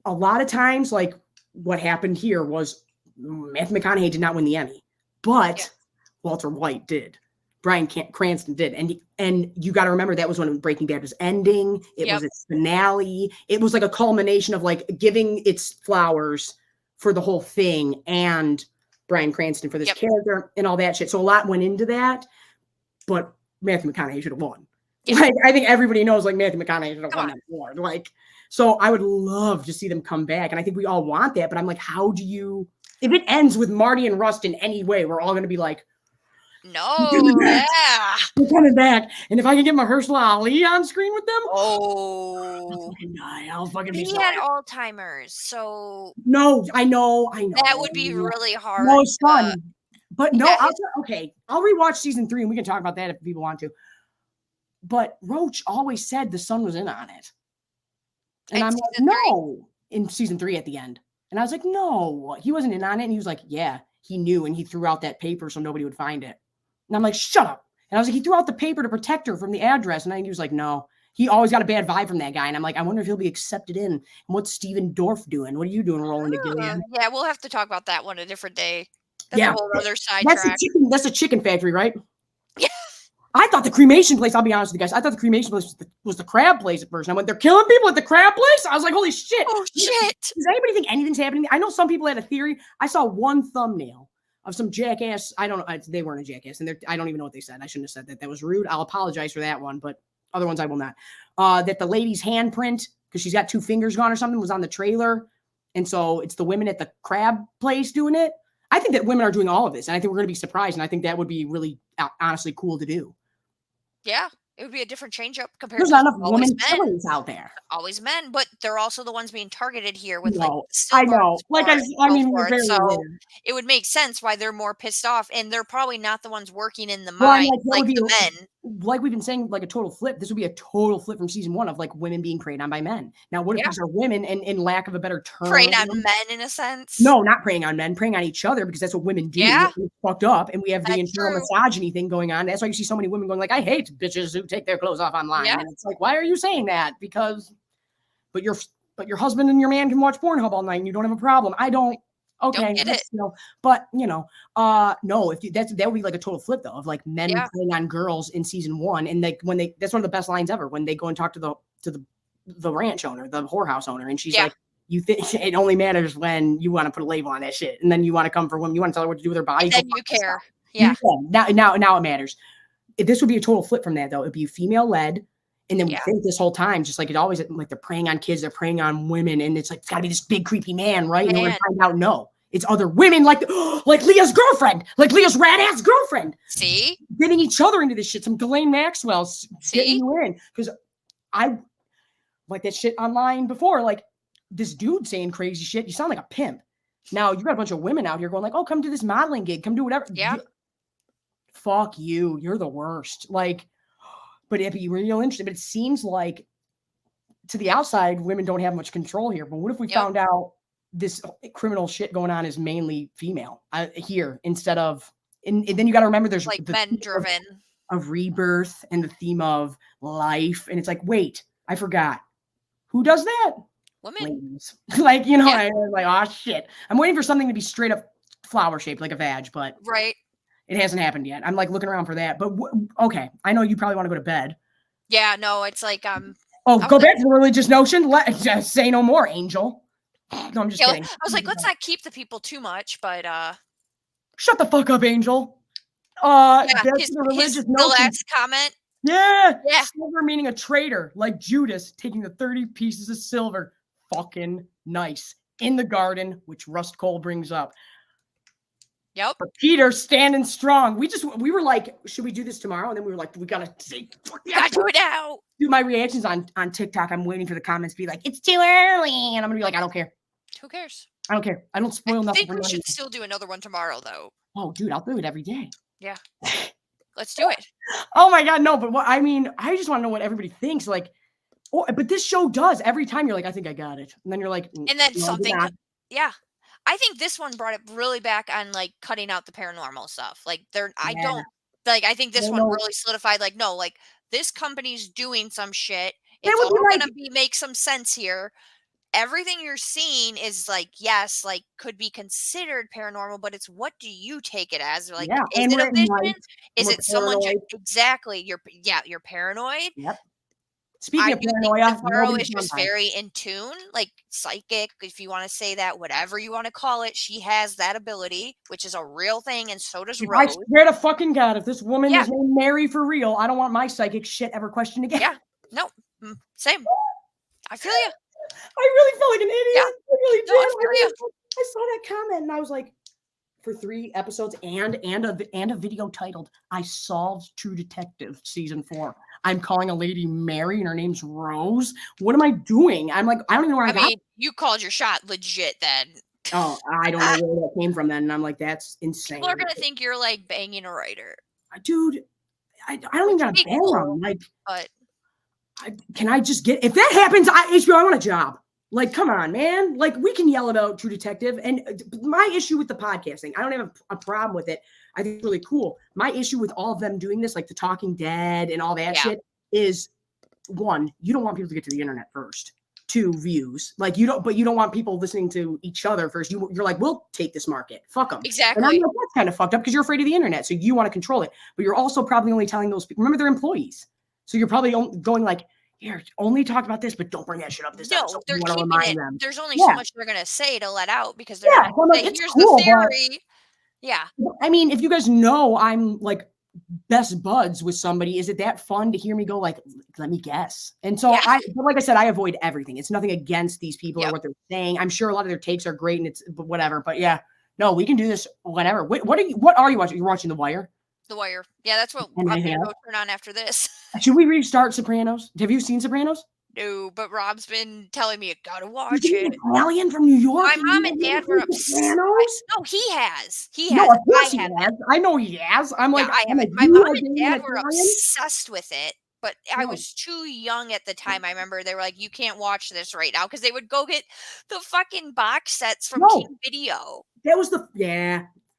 a lot of times, like what happened here was Matthew McConaughey did not win the Emmy, but Walter White did. Bryan Cranston did. And you got to remember that was when Breaking Bad was ending. It was its finale. It was like a culmination of like giving its flowers for the whole thing and Bryan Cranston for this character and all that shit. So a lot went into that, but Matthew McConaughey should have won. Like, I think everybody knows like Matthew McConaughey should have won that award. Like, so I would love to see them come back. And I think we all want that, but I'm like, how do you, if it ends with Marty and Rust in any way, we're all going to be like, No, yeah. They're coming back. And if I can get Mahershala Ali on screen with them, oh, I'll fucking die. I'll fucking be he so had happy. Alzheimer's, so No, I know. that would be really hard. No, it's fun. But no, Yeah, I'll rewatch season 3 and we can talk about that if people want to. But Roach always said the son was in on it. And I'm like, no, in season 3 at the end. And I was like, no, he wasn't in on it. And he was like, yeah, he knew. And he threw out that paper so nobody would find it. And I'm like, shut up. And I was like, he threw out the paper to protect her from the address. And he was like, no, he always got a bad vibe from that guy. And I'm like, I wonder if he'll be accepted in. And what's Steven Dorff doing? What are you doing rolling to Gilead? Yeah, we'll have to talk about that one a different day. That's a whole other sidetrack. That's a chicken factory, right? Yeah. I thought the cremation place, I'll be honest with you guys, I thought the cremation place was the crab place at first. And I went, they're killing people at the crab place? I was like, holy shit. Oh, shit. Does anybody think anything's happening? I know some people had a theory. I saw one thumbnail of some jackass. I don't know. They weren't a jackass. And I don't even know what they said. I shouldn't have said that. That was rude. I'll apologize for that one. But other ones I will not. That the lady's handprint, because she's got 2 fingers gone or something, was on the trailer. And so it's the women at the crab place doing it. I think that women are doing all of this. And I think we're going to be surprised. And I think that would be really, honestly, cool to do. Yeah, it would be a different change up compared There's to not enough women killers out there. Always men, but they're also the ones being targeted here with I know. Like I mean, we're very so it would make sense why they're more pissed off, and they're probably not the ones working in the mine like the men. Like we've been saying, like a total flip. This would be a total flip from season 1 of like women being preyed on by men. Now, what if these are women and in lack of a better term? Preying on men in a sense? No, not preying on men, preying on each other because that's what women do. Yeah. We're fucked up, and we have the internal misogyny thing going on. That's why you see so many women going like, I hate bitches who take their clothes off online. Yeah. And it's like, why are you saying that? Because but your husband and your man can watch Pornhub all night and you don't have a problem. I don't. Okay, don't get it. But no, if that would be like a total flip though of like men playing on girls in season 1, and that's one of the best lines ever when they go and talk to the ranch owner, the whorehouse owner, and she's like, you think it only matters when you want to put a label on that shit, and then you want to come for women, you want to tell her what to do with her body, and then you care, yeah. Now it matters. This would be a total flip from that though. It'd be female led. And then we think this whole time, just like it always, like they're preying on kids, they're preying on women, and it's like it's got to be this big creepy man, right? And we're gonna find out, no, it's other women, like Leah's girlfriend, like Leah's rad ass girlfriend. See, getting each other into this shit. Some Ghislaine Maxwell's getting you in because I like that shit online before, like this dude saying crazy shit. You sound like a pimp. Now you got a bunch of women out here going like, oh, come to this modeling gig, come do whatever. Yeah. Fuck you. You're the worst. Like. But it'd be real interesting. But it seems like to the outside, women don't have much control here. But what if we found out this criminal shit going on is mainly female here instead of, and then you got to remember there's like men driven of rebirth and the theme of life. And it's like, wait, I forgot. Who does that? Women. Ladies. Like, you know, I'm like, oh shit. I'm waiting for something to be straight up flower shaped like a vag, but. Right. It hasn't happened yet. I'm like looking around for that, but okay. I know you probably want to go to bed. Yeah, no, it's like Oh, go back to the religious notion. Just say no more, Angel. No, I'm just kidding. I was like, let's not keep the people too much, but shut the fuck up, Angel. That's the religious notion. The last comment. Yeah. Silver meaning a traitor, like Judas taking the 30 pieces of silver. Fucking nice. In the garden, which Rust Cole brings up. Yep. But Peter standing strong. We were like, should we do this tomorrow? And then we were like, we gotta do it now. Do my reactions on TikTok. I'm waiting for the comments to be like, it's too early. And I'm gonna be like, I don't care. Who cares? I don't care. I don't spoil nothing. I think we should still do another one tomorrow though. Oh, dude, I'll do it every day. Yeah. Let's do it. Oh my God, no, but I just want to know what everybody thinks. Like, but this show does every time you're like, I think I got it. And then you're like, and then something. Yeah. I think this one brought it really back on like cutting out the paranormal stuff. Like I think this one really solidified like, no, like this company's doing some shit. It's all going to make some sense here. Everything you're seeing is like, yes, like could be considered paranormal, but it's what do you take it as? Like, is it a vision? Is it someone exactly? You're paranoid. Yep. Speaking of paranoia, Navarro is just very in tune, like psychic, if you want to say that, whatever you want to call it. She has that ability, which is a real thing, and so does Rose. I swear to fucking God, if this woman is named Mary for real, I don't want my psychic shit ever questioned again. Yeah, no, same. I feel you. I really felt like an idiot. Yeah. I really did. No, I feel you. I saw that comment and I was like, for 3 episodes and a video titled "I Solved True Detective" season 4. I'm calling a lady Mary and her name's Rose. What am I doing? I'm like, I don't even know where I got. You called your shot legit then. Oh, I don't know where that came from then. And I'm like, that's insane. People are gonna think you're like banging a writer. Dude, I don't even gotta bang them. Like, but can I just get, if that happens, HBO, I want a job. Like, come on, man. Like, we can yell about True Detective. And my issue with the podcasting, I don't have a problem with it. I think it's really cool. My issue with all of them doing this, like the Talking Dead and all that shit, is 1, you don't want people to get to the internet first. 2, views. Like, you don't want people listening to each other first. You're like, we'll take this market. Fuck them. Exactly. And I'm like, that's kind of fucked up because you're afraid of the internet. So you want to control it. But you're also probably only telling those people, remember, they're employees. So you're probably going like, here, only talk about this, but don't bring that shit up this episode. They're keeping it. Them. There's only so much they're going to say to let out because they're not going to say, here's cool, the theory. Yeah. I mean, if you guys know I'm like best buds with somebody, is it that fun to hear me go like, let me guess? And so but like I said, I avoid everything. It's nothing against these people or what they're saying. I'm sure a lot of their takes are great and it's whatever, but no, we can do this whenever. What are you watching? You're watching The Wire? The Wire. Yeah, that's what I'm going to go turn on after this. Should we restart Sopranos? Have you seen Sopranos? No, but Rob's been telling me, gotta watch it. Italian from New York. My mom and dad were obsessed. No, he has. He has. No, of course he has. I know he has. I'm like, I haven't. My mom and dad were obsessed with it, but I was too young at the time. I remember they were like, you can't watch this right now because they would go get the fucking box sets from King Video. That was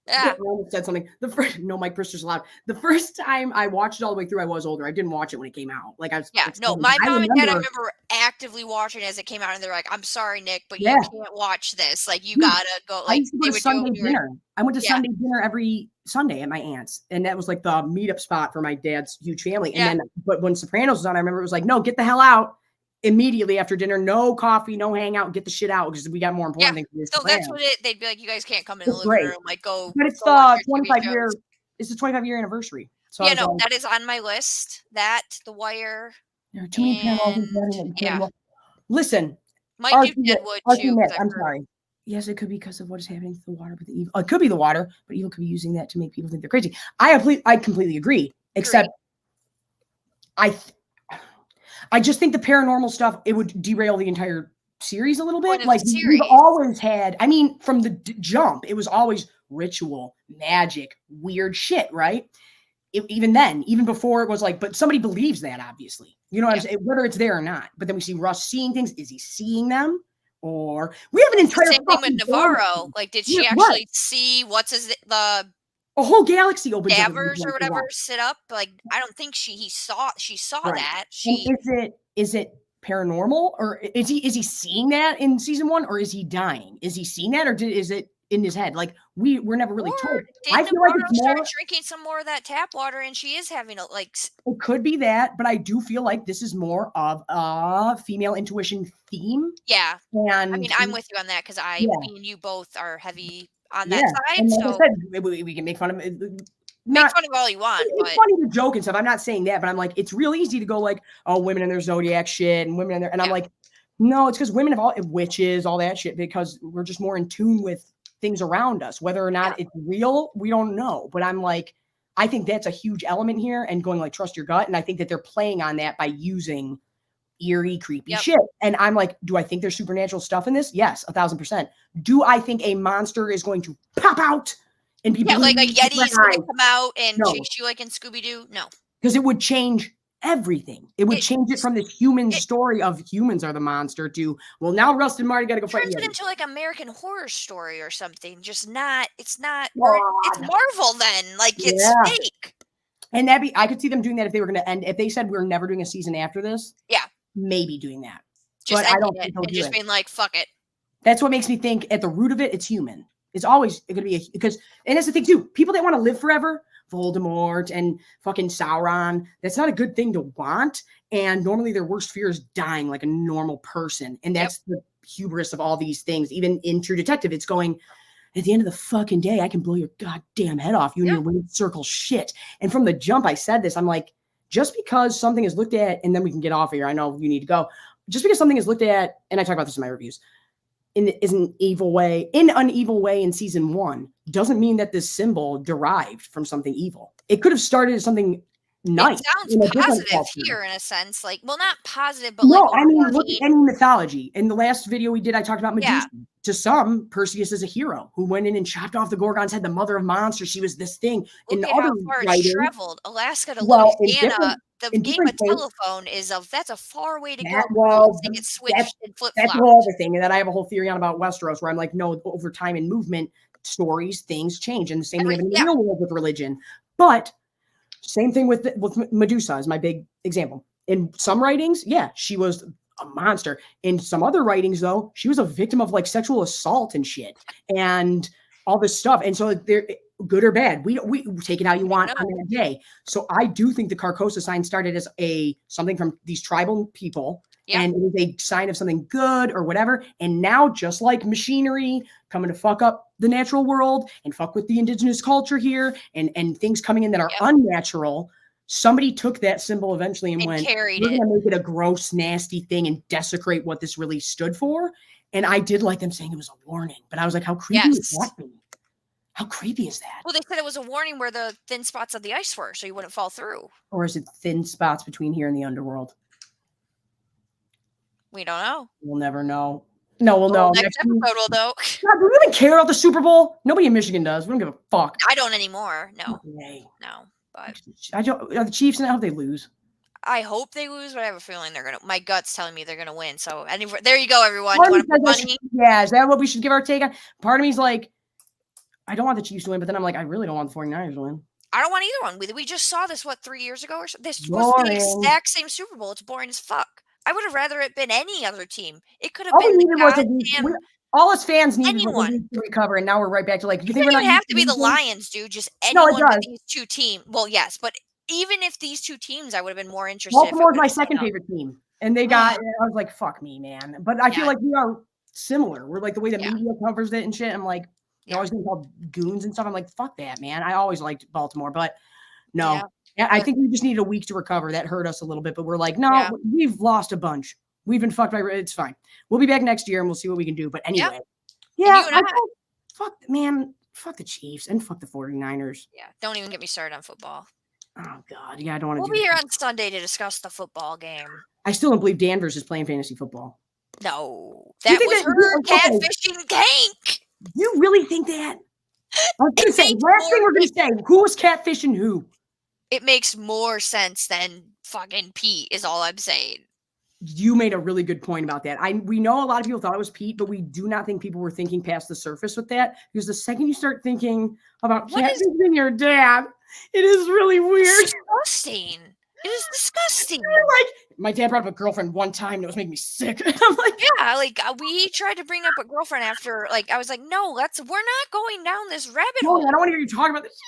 I almost said something. Mike Prister's allowed. The first time I watched it all the way through, I was older. I didn't watch it when it came out. Like I was. My mom and dad, I remember actively watching as it came out, and they're like, "I'm sorry, Nick, but you can't watch this. Like you gotta go." Like I used to go to Sunday dinner. I went to Sunday dinner every Sunday at my aunt's, and that was like the meetup spot for my dad's huge family. And then, but when Sopranos was on, I remember it was like, "No, get the hell out." Immediately after dinner, no coffee, no hangout, get the shit out because we got more important things to do. So that's what they'd be like, you guys can't come in the living room, like go. But it's the 25-year. It's the 25-year anniversary. So that is on my list. That The Wire. There are too many parallels. Yeah. Listen, might do Deadwood too. I'm sorry. Yes, it could be because of what is happening to the water, but the evil. It could be the water, but evil could be using that to make people think they're crazy. I completely agree. Except, I just think the paranormal stuff, it would derail the entire series a little bit. Like we've always had, I mean, from the jump, it was always ritual, magic, weird shit, right? Even before it was like, but somebody believes that, obviously. You know what I'm saying? Whether it's there or not. But then we see Russ seeing things. Is he seeing them? Or we have an entire same thing with Navarro. Like, did she actually see a whole galaxy opens Davers or whatever sit up? Like, I don't think she saw that. Is it paranormal, or is he seeing that in season 1, or is he dying? Is he seeing that, or is it in his head? Like we're never really told. I feel like it's more drinking some more of that tap water, and she is having it could be that, but I do feel like this is more of a female intuition theme. Yeah, and I mean, I'm with you on that because me and you both are heavy on that side. And so like I said, we can make fun of it. Make fun of all you want. It's funny to joke and stuff. I'm not saying that, but I'm like, it's real easy to go like, oh, women and their zodiac shit and women and their, and I'm like, no, it's because women have all witches, all that shit, because we're just more in tune with things around us. Whether or not it's real, we don't know. But I'm like, I think that's a huge element here, and going like, trust your gut. And I think that they're playing on that by using eerie, creepy shit. And I'm like, do I think there's supernatural stuff in this? Yes, 1,000%. Do I think a monster is going to pop out and people like a Yeti's going to come out and chase you like in Scooby-Doo? No. Because it would change everything. It would change it from this human story of humans are the monster to, well, now Russ and Marty got to go fight. Turns it into like American Horror Story or something. Just not, it's not, it's Marvel then. Like it's fake. And I could see them doing that if they were going to end, if they said we're never doing a season after this. Yeah. Maybe doing that. Just but I don't think they'll do just being like, fuck it. That's what makes me think at the root of it, it's human. It's always going to be because, and that's the thing too, people that want to live forever, Voldemort and fucking Sauron, that's not a good thing to want. And normally their worst fear is dying like a normal person. And that's the hubris of all these things. Even in True Detective, it's going, at the end of the fucking day, I can blow your goddamn head off. You and your wind circle shit. And from the jump, I said this, I'm like, just because something is looked at, and then we can get off of here. I know you need to go. Just because something is looked at, and I talk about this in my reviews, in an evil way in season 1 doesn't mean that this symbol derived from something evil. It could have started as something nice. It sounds positive here in a sense, like, well, not positive, but no, like, I mean, look at any mythology. In the last video we did, I talked about Medusa. Yeah. To some, Perseus is a hero who went in and chopped off the Gorgon's head, the mother of monsters. She was this thing. Look at how far it's traveled. Alaska to Louisiana, the game of telephone that's a far way to go. Well, they get switched and flip-flopped. That's a whole other thing. And then I have a whole theory on about Westeros where I'm like, no, over time and movement, stories, things change. And the same thing in the real world with religion. But same thing with Medusa is my big example. In some writings, yeah, she was a monster. In some other writings, though, she was a victim of like sexual assault and shit and all this stuff. And so they're good or bad. We take it how you want on that day. So I do think the Carcosa sign started as something from these tribal people. Yep. And it was a sign of something good or whatever. And now, just like machinery coming to fuck up the natural world and fuck with the indigenous culture here and things coming in that are unnatural, somebody took that symbol eventually and went, we're going to make it a gross, nasty thing and desecrate what this really stood for. And I did like them saying it was a warning. But I was like, how creepy would that be? How creepy is that? Well, they said it was a warning where the thin spots of the ice were, so you wouldn't fall through. Or is it thin spots between here and the underworld? We don't know. We'll never know. No, we'll know. Next episode we'll know. God, do we even care about the Super Bowl? Nobody in Michigan does. We don't give a fuck. I don't anymore. No. No. But are the Chiefs and I hope they lose. I hope they lose, but I have a feeling they're gonna. My gut's telling me they're gonna win. So there you go, everyone. You want to put money? Yeah, is that what we should give our take on? Part of me's like, I don't want the Chiefs to win, but then I'm like, I really don't want the 49ers to win. I don't want either one. We just saw this 3 years ago or so. This was the exact same Super Bowl. It's boring as fuck. I would have rather it been any other team. It could have been all us fans needed to recover, and now we're right back to like. You think it doesn't have to be the Lions, dude. Just anyone but these two teams. Well, yes, but even if these two teams, I would have been more interested. Baltimore's my second favorite team, and they got. I was like, "Fuck me, man!" But I feel like we are similar. We're like the way the media covers it and shit. I'm like, you always being called goons and stuff. I'm like, fuck that, man. I always liked Baltimore, but no. Yeah. Yeah, I think we just needed a week to recover. That hurt us a little bit, but we're like, no, we've lost a bunch. We've been fucked by. It's fine. We'll be back next year and we'll see what we can do. But anyway, fuck the Chiefs and fuck the 49ers. Yeah, don't even get me started on football. Oh God, yeah, I don't want to. We'll be here on Sunday to discuss the football game. I still don't believe Danvers is playing fantasy football. No, that was her catfishing Tank. You really think that? I was gonna say, last thing we're gonna say, who was catfishing who? It makes more sense than fucking Pete, is all I'm saying. You made a really good point about that. We know a lot of people thought it was Pete, but we do not think people were thinking past the surface with that. Because the second you start thinking about catfishing your dad, it is really weird. Disgusting. It is disgusting. Like, my dad brought up a girlfriend one time and it was making me sick. I'm like, yeah, like we tried to bring up a girlfriend after, like, I was like, no, we're not going down this rabbit hole. I don't want to hear you talk about this.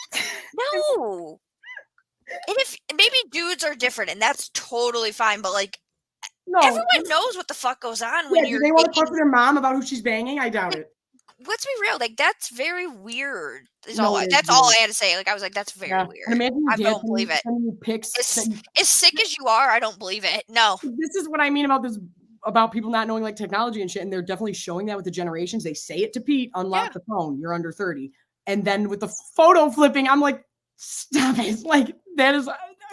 No. And if maybe dudes are different, and that's totally fine, but like, everyone knows what the fuck goes on when you're. Do they want to talk to their mom about who she's banging? I doubt it. Let's be real, like that's very weird. That's all I had to say. Like I was like, that's very weird. I don't believe it. As sick as you are, I don't believe it. No. This is what I mean about this. About people not knowing like technology and shit, and they're definitely showing that with the generations. They say it to Pete, unlock the phone, you're under 30. And then with the photo flipping, I'm like, stop it. Like that is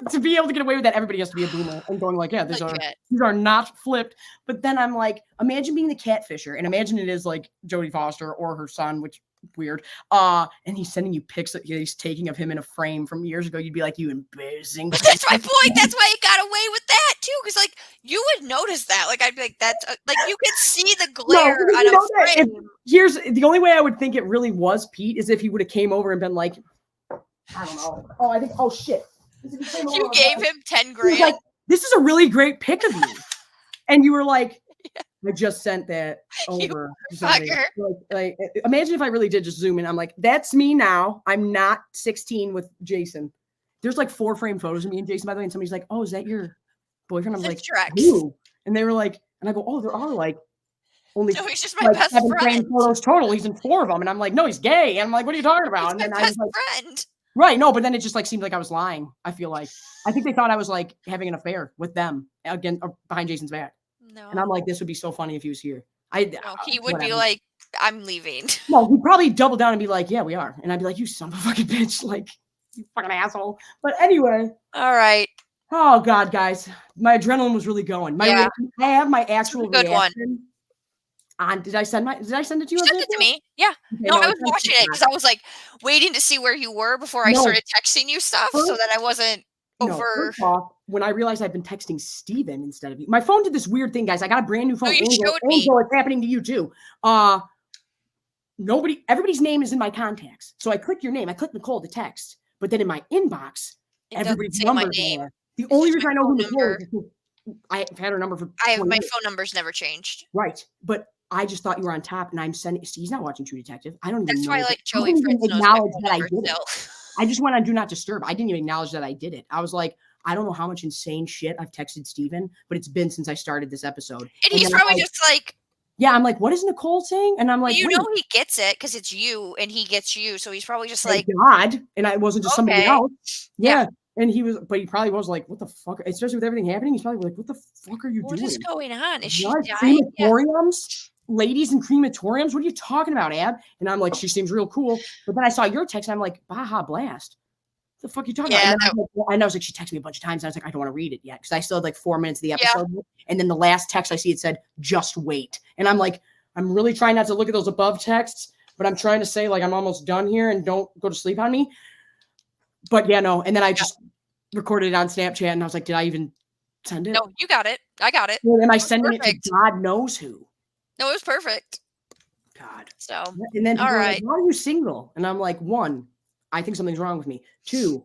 to be able to get away with that, everybody has to be a boomer and going like, yeah, these are not flipped. But then I'm like, imagine being the catfisher, and imagine it is like Jodie Foster or her son, which weird. And he's sending you pics that he's taking of him in a frame from years ago. You'd be like, you embarrassing. But that's my point. That's why he got away with that too, because like you would notice that. Like I'd be like, that's like you could see the glare on a frame. Here's the only way I would think it really was Pete is if he would have came over and been like, I don't know. Oh shit. You gave him 10 grand. Like, this is a really great pic of you. And you were like, I just sent that over. Like, imagine if I really did just zoom in. I'm like, that's me now. I'm not 16 with Jason. There's like 4 frame photos of me and Jason, by the way. And somebody's like, oh, is that your boyfriend? I'm like, who? And they were like, and I go, oh, there are like only he's just my best 7 frame photos total. He's in 4 of them. And I'm like, no, he's gay. And I'm like, what are you talking about? And then I was like, friend. Right. No, but then it just like seemed like I was lying. I feel like I think they thought I was like having an affair with them again behind Jason's back. No. And I'm like, this would be so funny if he was here. He would whatever. be like, I'm leaving. No, he'd probably double down and be like, yeah, we are. And I'd be like, you son of a fucking bitch. Like, you fucking asshole. But anyway. All right. Oh, God, guys. My adrenaline was really going. I have my actual reaction. Did I send it to you? You sent it to me. Yeah. Okay, no, I was watching it because I was like waiting to see where you were before I started texting you stuff so that I wasn't over. First off, when I realized I've been texting Steven instead of you, my phone did this weird thing, guys. I got a brand new phone. You showed me. Angel, it's happening to you too. Everybody's name is in my contacts. So I click your name. I click Nicole to text. But then in my inbox, everybody's number is there. The only reason I know who Nicole is because I've had her number for my phone number's never changed. Right. But I just thought you were on top, and I'm sending. He's not watching True Detective. I don't even know. That's why I like Joey. I didn't even acknowledge that I did it. I just went on Do Not Disturb. I didn't even acknowledge that I did it. I was like, I don't know how much insane shit I've texted Steven, but it's been since I started this episode. And he's probably just like, yeah, I'm like, what is Nicole saying? And I'm like, he gets it because it's you and he gets you. So he's probably just like, God. And I wasn't just somebody else. Yeah. And he probably was like, what the fuck? Especially with everything happening, he's probably like, what the fuck are you doing? What is going on? Is she dying? Crematoriums? Ladies in crematoriums? What are you talking about, Ab? And I'm like, she seems real cool. But then I saw your text and I'm like, Baja Blast. What the fuck are you talking about? And I was like, she texted me a bunch of times. And I was like, I don't want to read it yet. Because I still had like 4 minutes of the episode. Yeah. And then the last text I see, it said, just wait. And I'm like, I'm really trying not to look at those above texts. But I'm trying to say, like, I'm almost done here and don't go to sleep on me. But yeah, no. And then I just recorded it on Snapchat. And I was like, did I even send it? No, you got it. I got it. Well, am I sending it to God knows who? No, it was perfect. God. So, and then people are like, why are you single? And I'm like, 1, I think something's wrong with me. 2,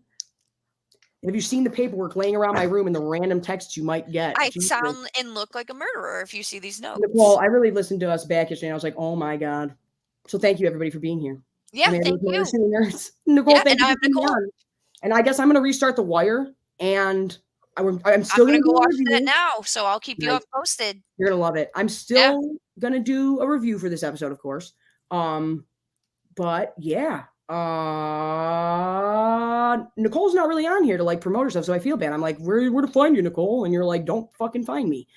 have you seen the paperwork laying around my room and the random texts you might get? I sound and look like a murderer if you see these notes. Well, I really listened to us back yesterday and I was like, oh my God. So thank you everybody for being here. Yeah, thank you. Nicole, thank you for being on. And I guess I'm going to restart The Wire and I'm still going to go watch it now. So I'll keep you up posted. You're going to love it. I'm still going to do a review for this episode, of course. But yeah. Nicole's not really on here to like promote herself, so I feel bad. I'm like, where to find you, Nicole? And you're like, don't fucking find me.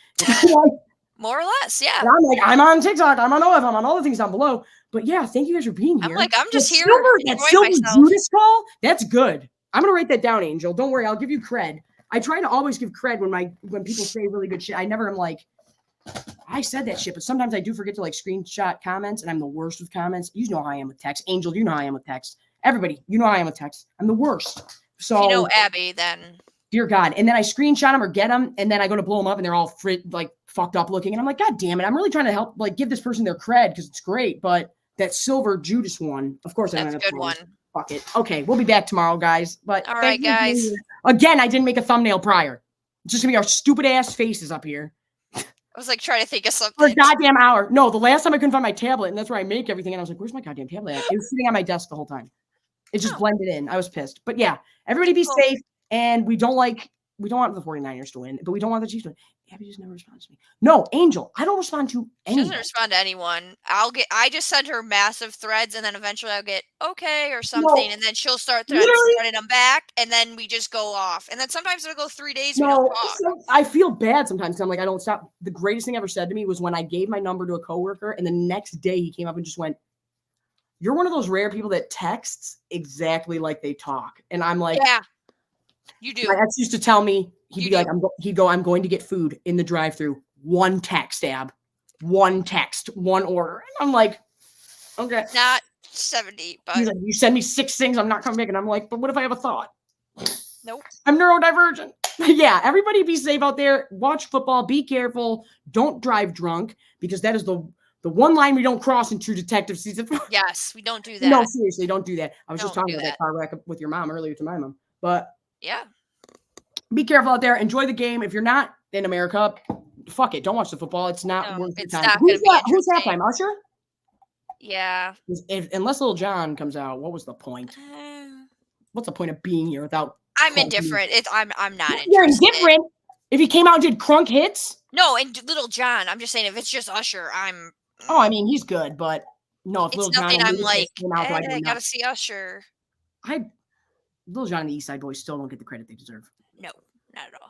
More or less, yeah. And I'm like, I'm on TikTok, I'm on OF, I'm on all the things down below. But yeah, thank you guys for being here. I'm like, I'm just here. That Silver Judas call, that's good. I'm gonna write that down, Angel. Don't worry, I'll give you cred. I try to always give cred when people say really good shit. I never am like, I said that shit, but sometimes I do forget to like screenshot comments, and I'm the worst with comments. You know how I am with text. Angel, you know how I am with text. Everybody, you know how I am with text. I'm the worst. So if you know Abby, then dear God. And then I screenshot them or get them, and then I go to blow them up, and they're all fucked up looking. And I'm like, God damn it! I'm really trying to help, like, give this person their cred because it's great. But that Silver Judas one, of course, that's a good one. Fuck it. Okay, we'll be back tomorrow, guys. But all right, guys. Again, I didn't make a thumbnail prior. It's just gonna be our stupid ass faces up here. I was like trying to think of something. For a goddamn hour. No, the last time I couldn't find my tablet, and that's where I make everything. And I was like, where's my goddamn tablet at? It was sitting on my desk the whole time. It just blended in. I was pissed. But yeah, everybody be safe. And we don't want the 49ers to win, but we don't want the Chiefs to win. Abby just never responds to me. No, Angel, I don't respond to anyone. She doesn't respond to anyone. I just send her massive threads, and then eventually I'll get okay or something, and then she'll start threading them back, and then we just go off. And then sometimes it'll go 3 days. We don't talk. I feel bad sometimes. I'm like, I don't stop. The greatest thing ever said to me was when I gave my number to a coworker, and the next day he came up and just went, "You're one of those rare people that texts exactly like they talk." And I'm like, yeah, you do. My ex used to tell me, he'd go, I'm going to get food in the drive-thru. One text, Ab. One text, one order. And I'm like, okay. Not 70, but he's like, you send me 6 things, I'm not coming back. And I'm like, but what if I have a thought? Nope. I'm neurodivergent. Yeah, everybody be safe out there. Watch football. Be careful. Don't drive drunk, because that is the one line we don't cross in True Detective season 4. Yes, we don't do that. No, seriously, don't do that. I was just talking about that car wreck with your mom earlier to my mom. But yeah. Be careful out there. Enjoy the game. If you're not in America, fuck it. Don't watch the football. It's not worth your time. Who's halftime? Usher? Yeah. Unless Little John comes out, what was the point? What's the point of being here without? I'm indifferent. I'm not interested. You're indifferent. If he came out and did crunk hits? No, and Little John. I'm just saying, if it's just Usher, I'm. Oh, I mean, he's good, but no. If it's Little nothing. John I'm like, I gotta see Usher. Little John and the East Side Boys still don't get the credit they deserve. No, not at all.